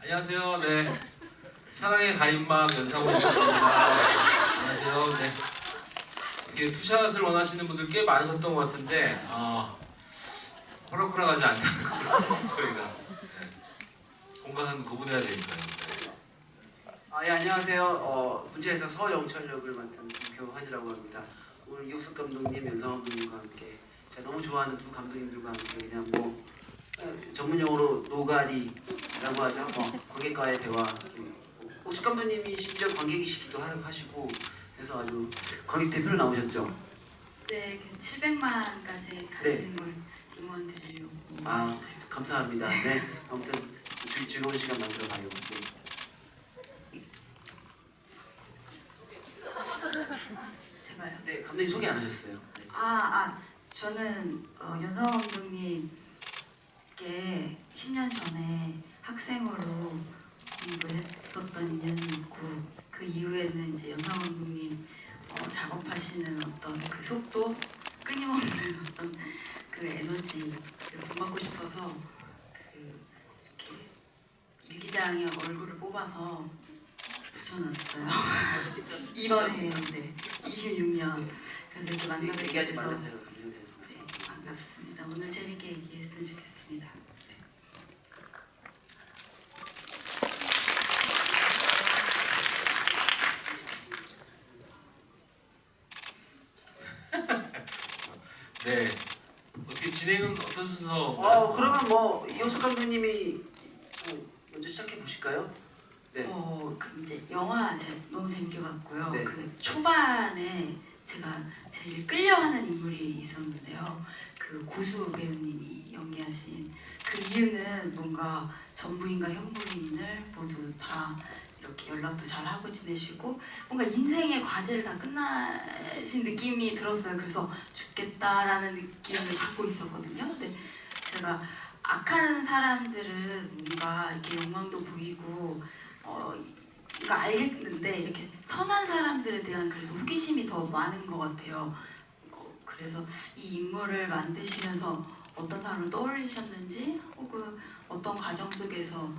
안녕하세요. 네, 사랑의 가임막 연상훈 작가입니다. 안녕하세요. 네, 어떻게 투샷을 원하시는 분들 꽤 많으셨던 것 같은데 호락호락하지 않다는 걸 저희가 공간은 구분해야 되니까요. 네. 예, 안녕하세요. 군체에서 서영철 역을 맡은 김교환이라고 합니다. 오늘 이옥석 감독님, 연상훈 감독님과 함께 제가 너무 좋아하는 두 감독님들과 함께 그냥 전문용어로 노가리라고 하죠. 관객과의 대화. 옥석 감독님이 심지어 관객이시기도 하시고 그래서 아주 관객 대표로 나오셨죠. 네, 700만까지 가시는 걸 응원 드리려고. 감사합니다. 네, 아무튼 즐거운 시간 만들어 봐요. 제가요? 네, 감독님 소개 안 하셨어요. 네. 저는 연상훈 감독님께 10년 전에 학생으로 공부했었던 인연이 있고 그 이후에는 이제 연상훈 감독님 작업하시는 어떤 그 속도, 끊임없는 어떤 그 에너지를 본받고 싶어서 이렇게 일기장에 얼굴을 뽑아서 붙여놨어요. 이번에 26년 그래서 이렇게 만나게 얘기하지 돼서 말으세요. 감정돼서. 반갑습니다. 오늘 재밌게 얘기했으면 좋겠습니다. 네, 어떻게 진행은 어떤 순서? 그러면 이효석 감독님이 먼저 시작해 보실까요? 네. 그 이제 영화 제가 너무 재밌게 봤고요. 네. 그 초반에 제가 제일 끌려하는 인물이 있었는데요. 그 고수 배우님이 연기하신 그 이유는 뭔가 전부인과 현부인을 모두 다 이렇게 연락도 잘 하고 지내시고 뭔가 인생의 과제를 다 끝나신 느낌이 들었어요. 그래서 죽겠다라는 느낌을 받고 있었거든요. 근데 제가 악한 사람들은 뭔가 이렇게 욕망도 보이고 이거 알겠는데 이렇게 선한 사람들에 대한 그래서 호기심이 더 많은 것 같아요. 그래서 이 인물을 만드시면서 어떤 사람을 떠올리셨는지 혹은 어떤 과정 속에서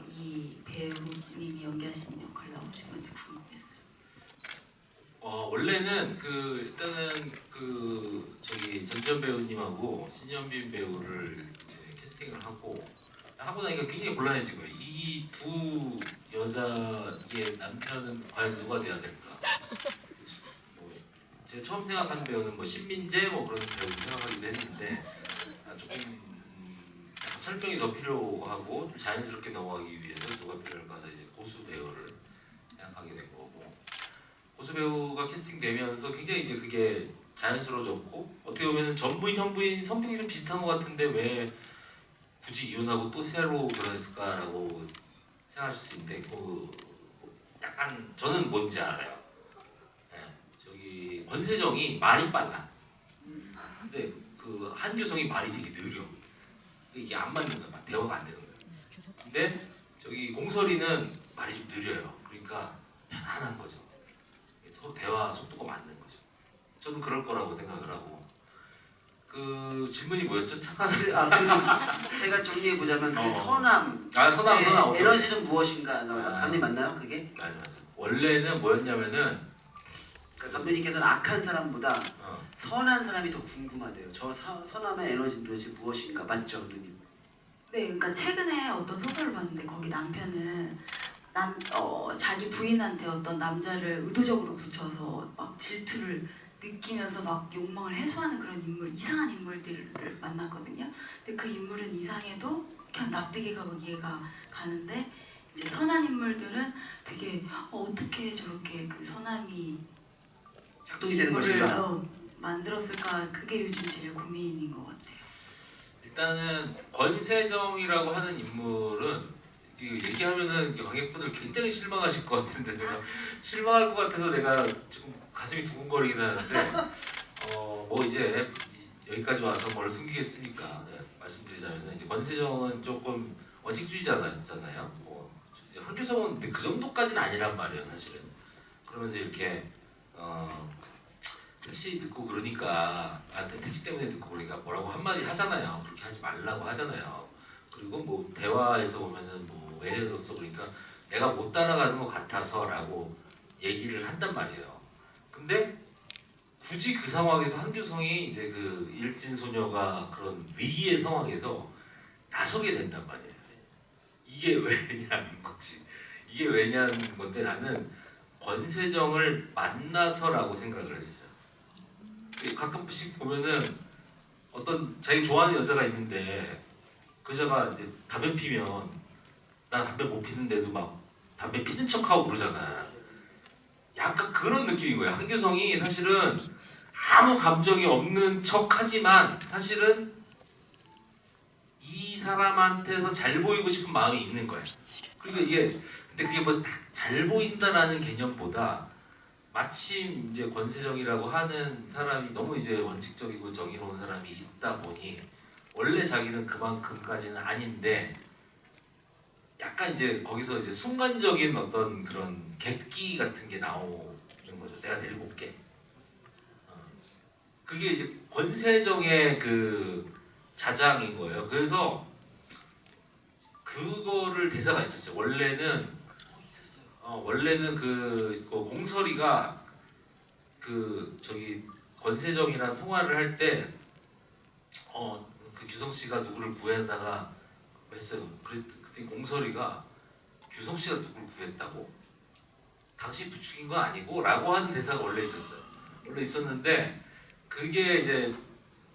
이 배우님이 연기하시는 역할을 나오신 건지 궁금했어요. 원래는 일단은 전지현 배우님하고 신현빈 배우를 이제 캐스팅을 하고 나니까 굉장히 곤란해진 거예요. 이 두 여자의 남편은 과연 누가 돼야 될까? 제가 처음 생각하는 배우는 신민재 그런 배우 생각하기도 했는데 조금 설명이 더 필요하고 좀 자연스럽게 넘어가기 위해서 누가 필요할까 해서 이제 고수 배우를 생각하게 된 거고 고수 배우가 캐스팅되면서 굉장히 이제 그게 자연스러워졌고 어떻게 보면 전부인 현부인 성격이 좀 비슷한 것 같은데 왜 굳이 이혼하고 또 새로 결혼했을까라고 생각하실 수 있는데 약간 저는 뭔지 알아요. 저기 권세정이 말이 빨라. 근데 그 한규성이 말이 되게 느려. 이게 안 맞는 거야. 대화가 안 되는 거야. 근데 저기 공설이는 말이 좀 느려요. 그러니까 편안한 거죠. 서로 대화 속도가 맞는 거죠. 저는 그럴 거라고 생각을 하고. 그 질문이 뭐였죠? 잠깐. 제가 정리해 보자면 선함. 선함. 에너지는 무엇인가? 감독님 맞나요? 그게? 맞아. 원래는 뭐였냐면은 감독님께서는 악한 사람보다 선한 사람이 더 궁금하대요. 저 선함의 에너지는 도대체 무엇인가? 맞죠, 감독님? 네, 그러니까 최근에 어떤 소설을 봤는데 거기 남편은 자기 부인한테 어떤 남자를 의도적으로 붙여서 막 질투를 느끼면서 막 욕망을 해소하는 그런 이상한 인물들을 만났거든요. 근데 그 인물은 이상해도 그냥 납득이 가고 이해가 가는데 이제 선한 인물들은 되게 어떻게 저렇게 그 선함이 작동이 되는 것인가? 만들었을까? 그게 요즘 제일 고민인 것 같아요. 일단은 권세정이라고 하는 인물은 얘기하면은 관객분들 굉장히 실망하실 것 같은데 내가 실망할 것 같아서 내가 좀 가슴이 두근거리긴 하는데 이제 여기까지 와서 뭘 숨기겠습니까? 말씀드리자면 이제 권세정은 조금 원칙주의자잖아요. 한규성은 근데 그 정도까지는 아니란 말이에요, 사실은. 그러면서 이렇게 택시 듣고 그러니까 택시 때문에 듣고 그러니까 뭐라고 한마디 하잖아요. 그렇게 하지 말라고 하잖아요. 그리고 뭐 대화에서 보면은 뭐 왜 이랬어 그러니까 내가 못 따라가는 것 같아서라고 얘기를 한단 말이에요. 근데 굳이 그 상황에서 한규성이 이제 그 일진 소녀가 그런 위기의 상황에서 나서게 된단 말이에요. 이게 왜냐는 거지. 이게 왜냐는 건데 나는 권세정을 만나서라고 생각을 했어요. 가끔씩 보면은 어떤 자기 좋아하는 여자가 있는데 그 여자가 이제 담배 피면 나 담배 못 피는데도 막 담배 피는 척하고 그러잖아. 약간 그런 느낌인 거예요. 한규성이 사실은 아무 감정이 없는 척하지만 사실은 이 사람한테서 잘 보이고 싶은 마음이 있는 거예요. 그러니까 이게 근데 그게 뭐 잘 보인다라는 개념보다 마침 이제 권세정이라고 하는 사람이 너무 이제 원칙적이고 정의로운 사람이 있다 보니 원래 자기는 그만큼까지는 아닌데 약간 이제 거기서 이제 순간적인 어떤 그런 객기 같은 게 나오는 거죠. 내가 데리고 올게. 그게 이제 권세정의 그 자장인 거예요. 그래서 그거를 대사가 있었어요. 원래는 그 공설이가 그 저기 권세정이랑 통화를 할 때 그 규성 씨가 누구를 구해다가 했어요. 그때 공설이가 규성 씨가 누구를 구했다고? 당신 부축인 거 아니고?라고 하는 대사가 원래 있었어요. 원래 있었는데 그게 이제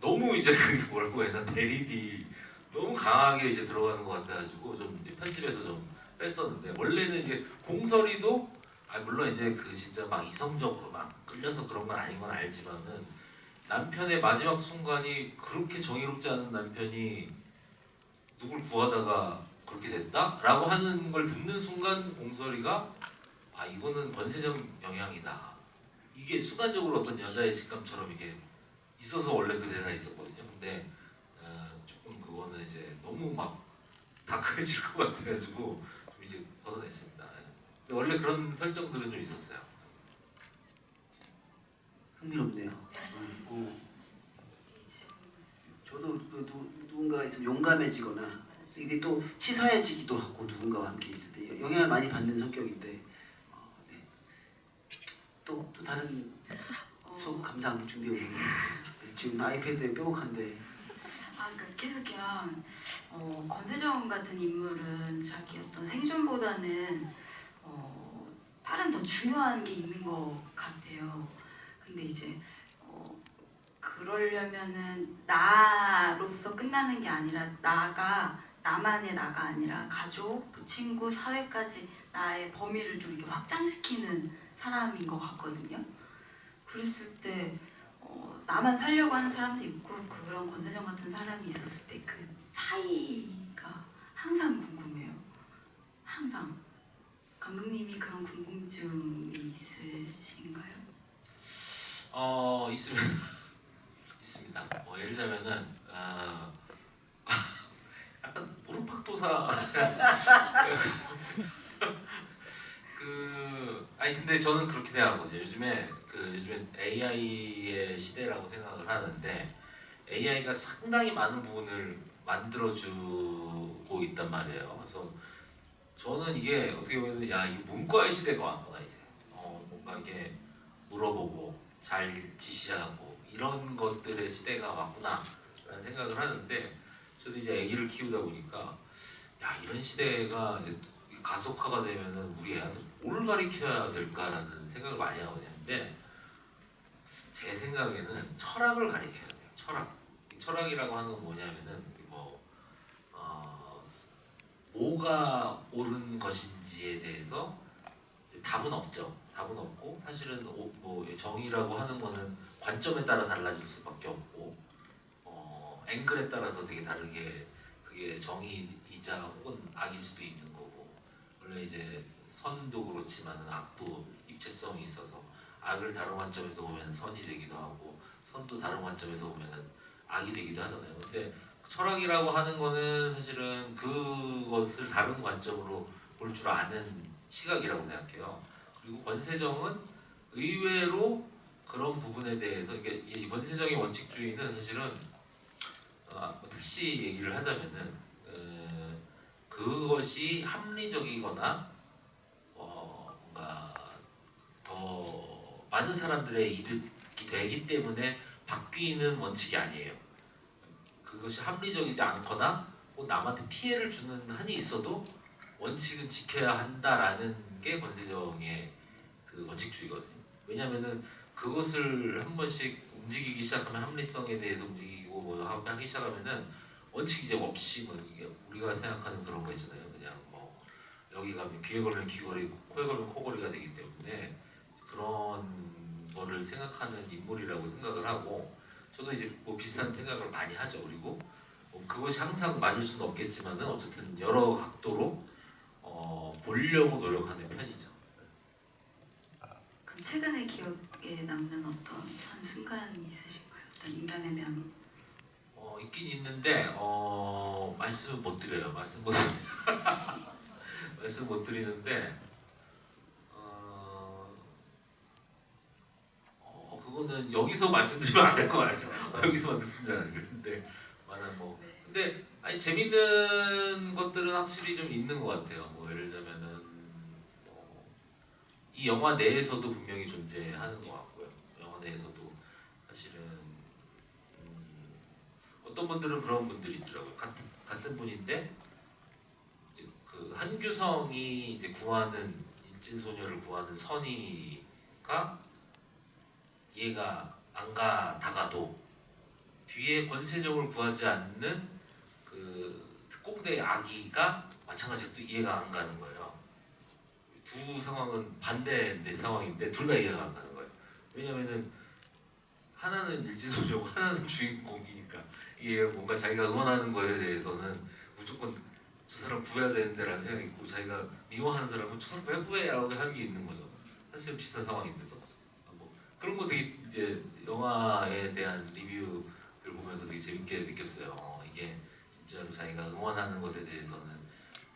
너무 이제 그게 뭐라고 해야 되나 대립이 너무 강하게 이제 들어가는 것 같아가지고 좀 이제 편집에서 좀 뺐었는데 원래는 이제 공설이도 물론 이제 그 진짜 막 이성적으로 막 끌려서 그런 건 아닌 건 알지만은 남편의 마지막 순간이 그렇게 정의롭지 않은 남편이 누굴 구하다가 그렇게 됐다? 라고 하는 걸 듣는 순간 공설이가 이거는 권세정 영향이다. 이게 순간적으로 어떤 여자의 직감처럼 이게 있어서 원래 그 대사가 있었거든요. 근데 조금 그거는 이제 너무 막 다크해질 것 같아가지고 좀 이제 걷어냈습니다. 근데 원래 그런 설정들은 좀 있었어요. 흥미롭네요. 저도 누군가가 있으면 용감해지거나 이게 또 치사해지기도 하고 누군가와 함께 있을 때 영향을 많이 받는 성격인데 네. 또 다른 감상 준비해 오셨네요. 지금 아이패드에 뾰족한데 그러니까 계속 그냥 권세정 같은 인물은 자기 어떤 생존보다는 다른 더 중요한 게 있는 것 같아요. 근데 이제 그러려면은 나로서 끝나는 게 아니라 나만의 나가 아니라 가족, 친구, 사회까지 나의 범위를 좀 이렇게 확장시키는 사람인 것 같거든요. 그랬을 때 나만 살려고 하는 사람도 있고 그런 권세정 같은 사람이 있었을 때 그 차이가 항상 궁금해요. 항상. 감독님이 그런 궁금증이 있으신가요? 있습니다. 예를 들자면은 약간 무릎팍도사 근데 저는 그렇게 생각하거든요. 요즘에 AI의 시대라고 생각을 하는데 AI가 상당히 많은 부분을 만들어주고 있단 말이에요. 그래서 저는 이게 어떻게 보면 이게 문과의 시대가 왔구나 이제. 뭔가 이게 물어보고 잘 지시하고 이런 것들의 시대가 왔구나라는 생각을 하는데 저도 이제 아기를 키우다 보니까 이런 시대가 이제 가속화가 되면은 우리 애한테 뭘 가르쳐야 될까라는 생각을 많이 하거든요. 근데 제 생각에는 철학을 가르쳐야 돼요. 이 철학이라고 하는 건 뭐냐면은 뭐가 옳은 것인지에 대해서 답은 없죠. 답은 없고 사실은 정의라고 하는 거는 관점에 따라 달라질 수밖에 없고 앵글에 따라서 되게 다르게 그게 정의이자 혹은 악일 수도 있는 거고 원래 이제 선도 그렇지만 악도 입체성이 있어서 악을 다른 관점에서 보면 선이 되기도 하고 선도 다른 관점에서 보면 악이 되기도 하잖아요. 근데 철학이라고 하는 거는 사실은 그것을 다른 관점으로 볼 줄 아는 시각이라고 생각해요. 그리고 권세정은 의외로 그런 부분에 대해서 이게 원세적인 원칙주의는 사실은 다시 얘기를 하자면은 그것이 합리적이거나 뭔가 더 많은 사람들의 이득이 되기 때문에 바뀌는 원칙이 아니에요. 그것이 합리적이지 않거나 뭐 남한테 피해를 주는 한이 있어도 원칙은 지켜야 한다라는 게 권세정의 그 원칙주의거든요. 왜냐하면은 그것을 한 번씩 움직이기 시작하면 합리성에 대해서 움직이고 뭐 하기 시작하면은 원칙이 이제 없이 뭐 이게 우리가 생각하는 그런 거 있잖아요. 그냥 뭐 여기 가면 귀에 걸면 귀걸이, 코에 걸면 코걸이가 되기 때문에 그런 거를 생각하는 인물이라고 생각을 하고 저도 이제 뭐 비슷한 생각을 많이 하죠. 그리고 뭐 그것이 항상 맞을 수는 없겠지만은 어쨌든 여러 각도로 보려고 노력하는 편이죠. 그럼 최근에 기억에 남는 어떤 한 순간이 있으신가요? 어떤 인간의 면? 있긴 있는데 말씀 못 드려요. 말씀 못 말씀 못 드리는데 그거는 여기서 말씀드리면 안 될 것 같아요. 여기서 말씀드리면 안 되는데 만약 뭐 근데 아니 재밌는 것들은 확실히 좀 있는 것 같아요. 뭐 예를 들자면은 이 영화 내에서도 분명히 존재하는 것 같고요. 영화 내에서도 사실은 어떤 분들은 그런 분들이 있더라고요. 같은 분인데 이제 그 한규성이 이제 구하는 일진소녀를 구하는 선의가 이해가 안 가다가도 뒤에 권세정을 구하지 않는 그 특공대 아기가 마찬가지로 또 이해가 안 가는 거예요. 두 상황은 반대인데 상황인데 둘 다 이해가 안 가는 거예요. 왜냐면은 하나는 일진소녀고 하나는 주인공이니까 이게 뭔가 자기가 응원하는 거에 대해서는 무조건 저 사람 구해야 되는데라는 생각이 있고 자기가 미워하는 사람은 저 사람 왜 구해라고 하는 게 있는 거죠. 사실 비슷한 상황인데도 뭐 그런 거 되게 이제 영화에 대한 리뷰들 보면서 되게 재밌게 느꼈어요. 이게 진짜로 자기가 응원하는 것에 대해서는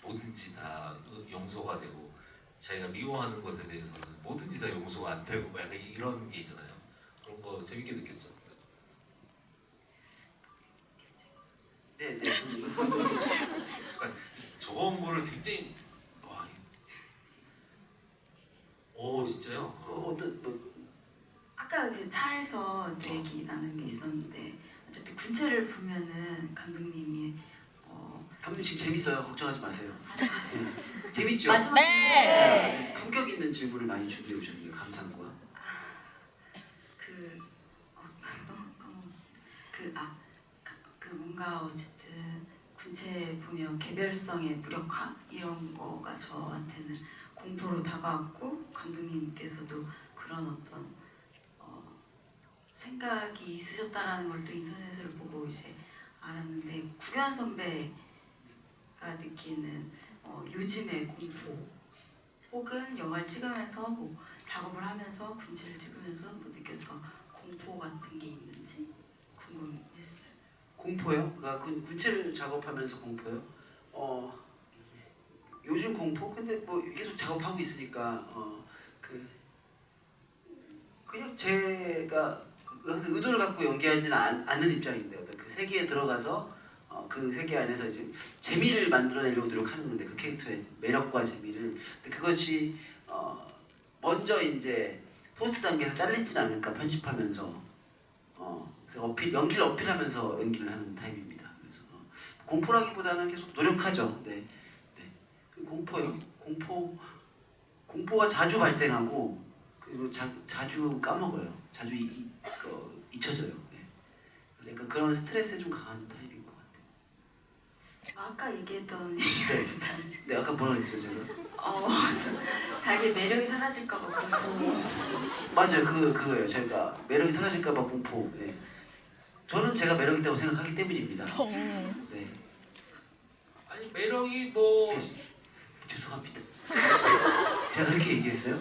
뭐든지 다 용서가 되고 자기가 미워하는 것에 대해서는 뭐든지 다 용서가 안 되고 약간 이런 게 있잖아요. 그런 거 재밌게 느꼈죠. 네. 잠깐 적어온 거를 굉장히 진짜요? 어떤 뭐 아까 그 차에서 또 얘기 나눈 게 있었는데 어쨌든 군체를 보면은 감독님이 감독님 지금 재밌어요. 걱정하지 마세요. 하는 네. 재밌죠? 마지막 질문에 품격 있는 질문을 많이 준비해 오셨네요. 감사합니다. 그 뭔가 어쨌든 군체 보면 개별성의 무력화 이런 거가 저한테는 공포로 다가왔고 감독님께서도 그런 어떤 생각이 있으셨다라는 걸 또 인터넷을 보고 이제 알았는데 구현 선배가 느끼는 요즘의 공포 혹은 영화를 찍으면서 뭐 작업을 하면서 군체를 찍으면서 뭐 느꼈던 공포 같은 게 있는지 궁금했어요. 공포요? 그러니까 군체를 작업하면서 공포요? 요즘 공포? 근데 뭐 계속 작업하고 있으니까 그냥 제가 의도를 갖고 연기하지는 않는 입장인데 어떤 그 세계에 들어가서 그 세계 안에서 이제 재미를 만들어내려고 노력하는 건데 그 캐릭터의 매력과 재미를 근데 그것이 먼저 이제 포스트 단계에서 잘리진 않을까 편집하면서 그래서 연기를 어필하면서 연기를 하는 타입입니다. 그래서 공포라기보다는 계속 노력하죠. 네. 공포요. 공포가 자주 발생하고 그리고 자주 까먹어요. 자주 잊혀져요. 네. 그러니까 그런 스트레스에 좀 강한 타입인 것 같아요. 아까 얘기했던 얘기랑 좀 다르지. 네, 아까 뭐라 그랬어요, 제가? 자기 매력이 사라질까봐 공포. 맞아요, 그거예요. 제가 매력이 사라질까봐 공포. 네. 저는 제가 매력 있다고 생각하기 때문입니다. 네. 아니 매력이 뭐 죄송합니다. 제가 그렇게 얘기했어요?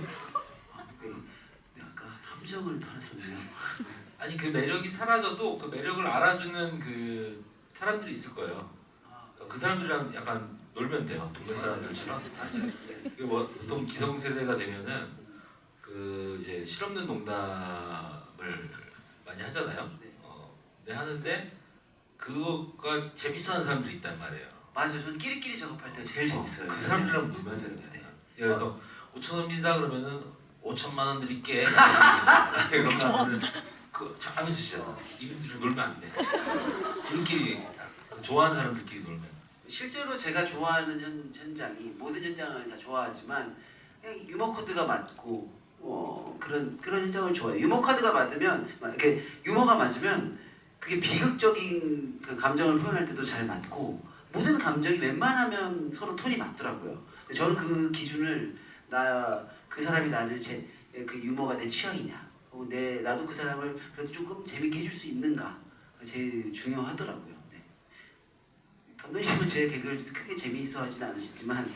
네, 아까 함정을 팔았었네요. 아니 그 매력이 사라져도 그 매력을 알아주는 그 사람들이 있을 거예요. 그 사람들이랑 약간 놀면 돼요. 동네 사람들처럼. 뭐 보통 기성세대가 되면은 그 이제 실없는 농담 많이 하잖아요. 네. 근데 하는데 그거가 재밌어하는 사람들이 있단 말이에요. 맞아요. 저는 끼리끼리 작업할 때가 제일 재밌어요. 그 사람들이랑 놀면 되는 네. 거예요. 그래서 5,000원입니다 그러면은 5천만 원 드릴게. 그러면은 그 하면 주시잖아. 이분들이 놀면 안 돼. 우리끼리 좋아하는 사람들끼리 놀면. 실제로 제가 좋아하는 현장이 모든 현장을 다 좋아하지만 그냥 유머 코드가 맞고 그런 현장을 좋아해요. 유머 코드가 맞으면 이렇게 유머가 맞으면 그게 비극적인 그 감정을 표현할 때도 잘 맞고 모든 감정이 웬만하면 서로 톤이 맞더라고요. 저는 그 기준을 그 사람이 나를 그 유머가 내 취향이냐, 나도 그 사람을 그래도 조금 재밌게 해줄 수 있는가 제일 중요하더라고요. 네. 감독님은 제 개그를 크게 재미있어 하진 않으시지만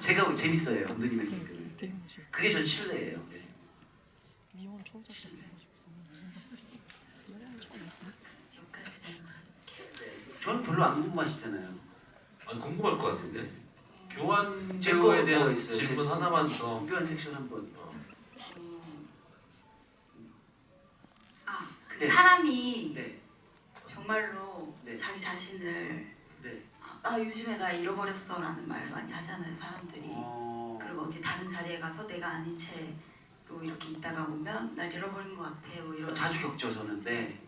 제가 재밌어요. 감독님의 개그를. 그게 전 신뢰예요. 네. 여기까지만. 저는 별로 안 궁금하시잖아요. 아니 궁금할 것 같은데. 교환 제 배우에 거 대한 있어요. 질문 제 하나만 더. 구교환 섹션 한번. 그 네. 사람이 네, 정말로 네. 자기 자신을 네. 요즘에 나 잃어버렸어라는 말 많이 하잖아요, 사람들이. 그리고 어디 다른 자리에 가서 내가 아닌 채로 이렇게 있다가 보면 날 잃어버린 것 같아, 뭐 이런. 자주 겪죠 저는. 네.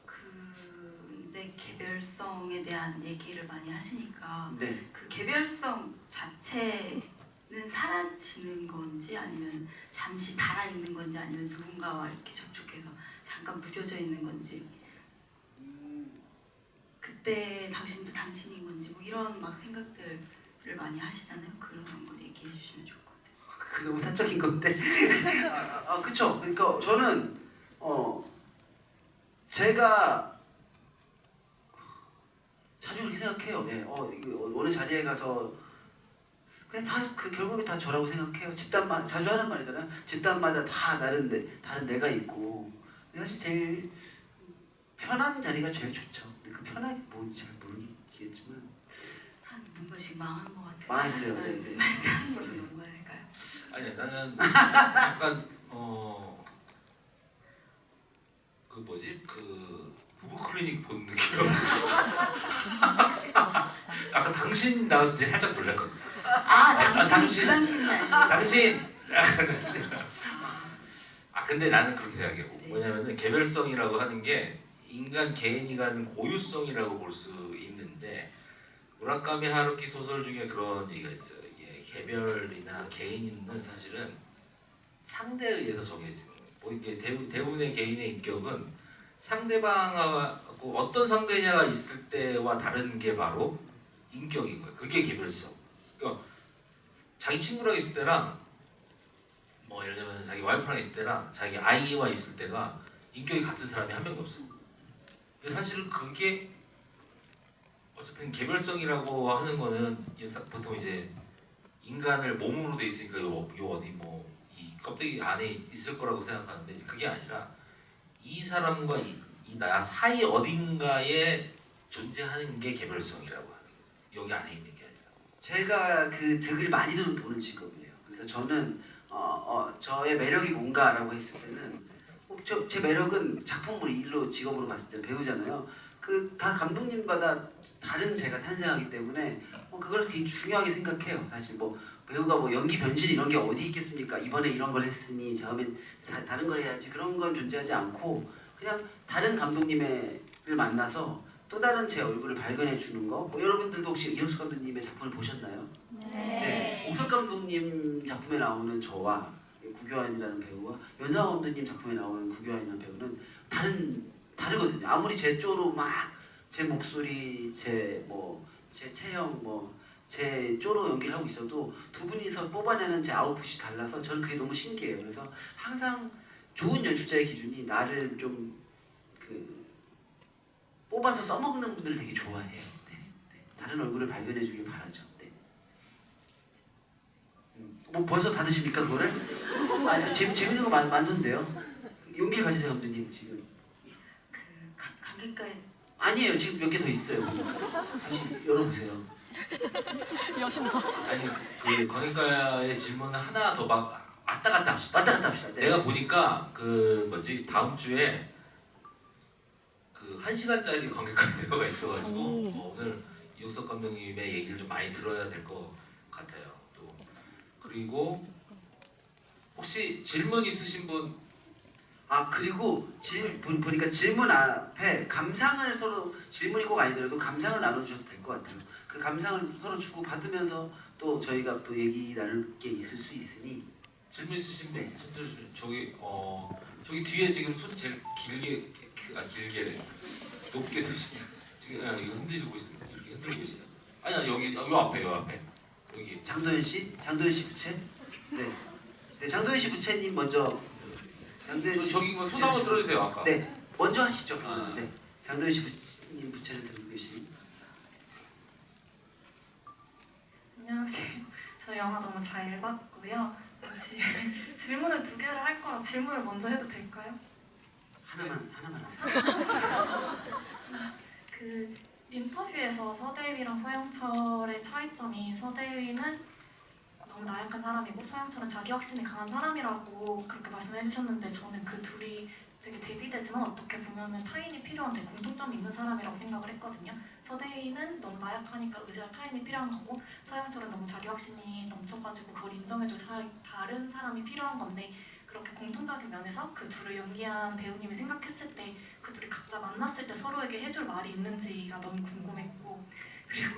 근데 개별성에 대한 얘기를 많이 하시니까 네. 그 개별성 자체는 사라지는 건지 아니면 잠시 달아 있는 건지 아니면 누군가와 이렇게 접촉해서 잠깐 무뎌져 있는 건지 그때 당신도 당신인 건지 뭐 이런 막 생각들을 많이 하시잖아요. 그런 거 얘기해 주시면 좋을 것 같아요. 그 너무 사적인 건데. 그쵸. 그러니까 저는 제가 자주 그렇게 생각해요. 예. 이거 어느 자리에 가서 그냥 다 결국에 다 저라고 생각해요. 집단마 자주 하는 말이잖아요. 집단마다 다 다른 내가 있고 사실 제일 편한 자리가 제일 좋죠. 근데 그 편하게 뭔지 잘 모르겠지만 한 뭔가씩 망한 것 같아요. 망했어요. 네, 네. 말다는 걸로 넘어갈까요? 아니 나는 약간 그 뭐지 그 부부 클리닉 본 느낌. 아까 당신 나왔을 때 살짝 놀랐거든. 당신. 그 당신이 아니고. 당신. 근데 나는 그렇게 생각해요. 네. 뭐냐면은 개별성이라고 하는 게 인간 개인이 가진 고유성이라고 볼 수 있는데 무라카미 하루키 소설 중에 그런 얘기가 있어요. 이게 개별이나 개인은 사실은 상대에 의해서 정해지는 거예요. 뭐 이게 대부분의 개인의 인격은 상대방하고 어떤 상대냐가 있을 때와 다른 게 바로 인격인 거예요. 그게 개별성. 그러니까 자기 친구랑 있을 때랑 뭐 예를 들면 자기 와이프랑 있을 때랑 자기 아이와 있을 때가 인격이 같은 사람이 한 명도 없어. 근데 사실은 그게 어쨌든 개별성이라고 하는 거는 보통 이제 인간을 몸으로 돼 있으니까 요 어디 뭐 이 껍데기 안에 있을 거라고 생각하는데 그게 아니라 이 사람과 이 나 사이 어딘가에 존재하는 게 개별성이라고 하는 거죠. 여기 안에 있는 게 아니라. 제가 그 득을 많이 보는 직업이에요. 그래서 저는 저의 매력이 뭔가라고 했을 때는 제 매력은 작품으로 일로 직업으로 봤을 때 배우잖아요. 그 다 감독님마다 다른 제가 탄생하기 때문에 그걸 되게 중요하게 생각해요. 사실 뭐 배우가 뭐 연기 변신 이런 게 어디 있겠습니까? 이번에 이런 걸 했으니 다음엔 다른 걸 해야지 그런 건 존재하지 않고 그냥 다른 감독님을 만나서 또 다른 제 얼굴을 발견해 주는 거. 여러분들도 혹시 이혁수 감독님의 작품을 보셨나요? 네. 옥석 감독님 작품에 나오는 저와 구교환이라는 배우와 연상 감독님 작품에 나오는 구교환이라는 배우는 다르거든요. 아무리 제 쪼로 막 제 목소리, 제 체형, 제 쪼로 연기를 하고 있어도 두 분이서 뽑아내는 제 아웃풋이 달라서 저는 그게 너무 신기해요. 그래서 항상 좋은 연출자의 기준이 나를 좀 뽑아서 써먹는 분들을 되게 좋아해요. 네. 다른 얼굴을 발견해주길 바라죠. 네. 뭐 벌써 다 드십니까 그거를? 아니 재밌는 거 많던데요. 용기 가지세요 감독님 지금. 그 감기과에 아니에요 지금 몇 개 더 있어요. 다시 열어보세요. 아니 그 관객과의 질문을 하나 더 왔다 갔다 합시다. 왔다 갔다 합시다. 네. 내가 보니까 그 뭐지 다음 주에 그 1시간짜리 관객과 대화가 있어가지고 오늘 이옥석 감독님의 얘기를 좀 많이 들어야 될 것 같아요. 또 그리고 혹시 질문 있으신 분? 아 그리고 보니까 질문 앞에 감상을 서로 질문이 꼭 아니더라도 감상을 나눠주셔도 될 것 같아요. 그 감상을 서로 주고 받으면서 또 저희가 또 얘기 나눌 게 있을 수 있으니 질문 있으신 분 네. 손 들어주세요. 저기 뒤에 지금 손 제일 길게래 높게 드시 지금 이거 흔드시고 계시는 이렇게 흔들고 계시요 아니야 여기 요 앞에 여기 장도연 씨 부채 네, 네 장도연 씨 부채님 먼저 장도연 씨 저기 손 부채 한번 씨- 들어주세요 아까. 네 먼저 하시죠. 아. 네 장도연 씨 부채님 부채를 들고 계신 안녕하세요. 저 영화 너무 잘 봤고요. 질문을 2개를 할 거라 질문을 먼저 해도 될까요? 하나만 하세요. 그 인터뷰에서 서대휘랑 서영철의 차이점이 서대휘는 너무 나약한 사람이고 서영철은 자기 확신이 강한 사람이라고 그렇게 말씀해 주셨는데 저는 그 둘이 되게 대비되지만 어떻게 보면은 타인이 필요한데 공통점이 있는 사람이라고 생각을 했거든요. 서대휘는 너무 나약하니까 의지할 타인이 필요한 거고 서영철은 너무 자기 확신이 넘쳐가지고 그걸 인정해줄 다른 사람이 필요한 건데 그렇게 공통적인 면에서 그 둘을 연기한 배우님이 생각했을 때 그 둘이 각자 만났을 때 서로에게 해줄 말이 있는지가 너무 궁금했고 그리고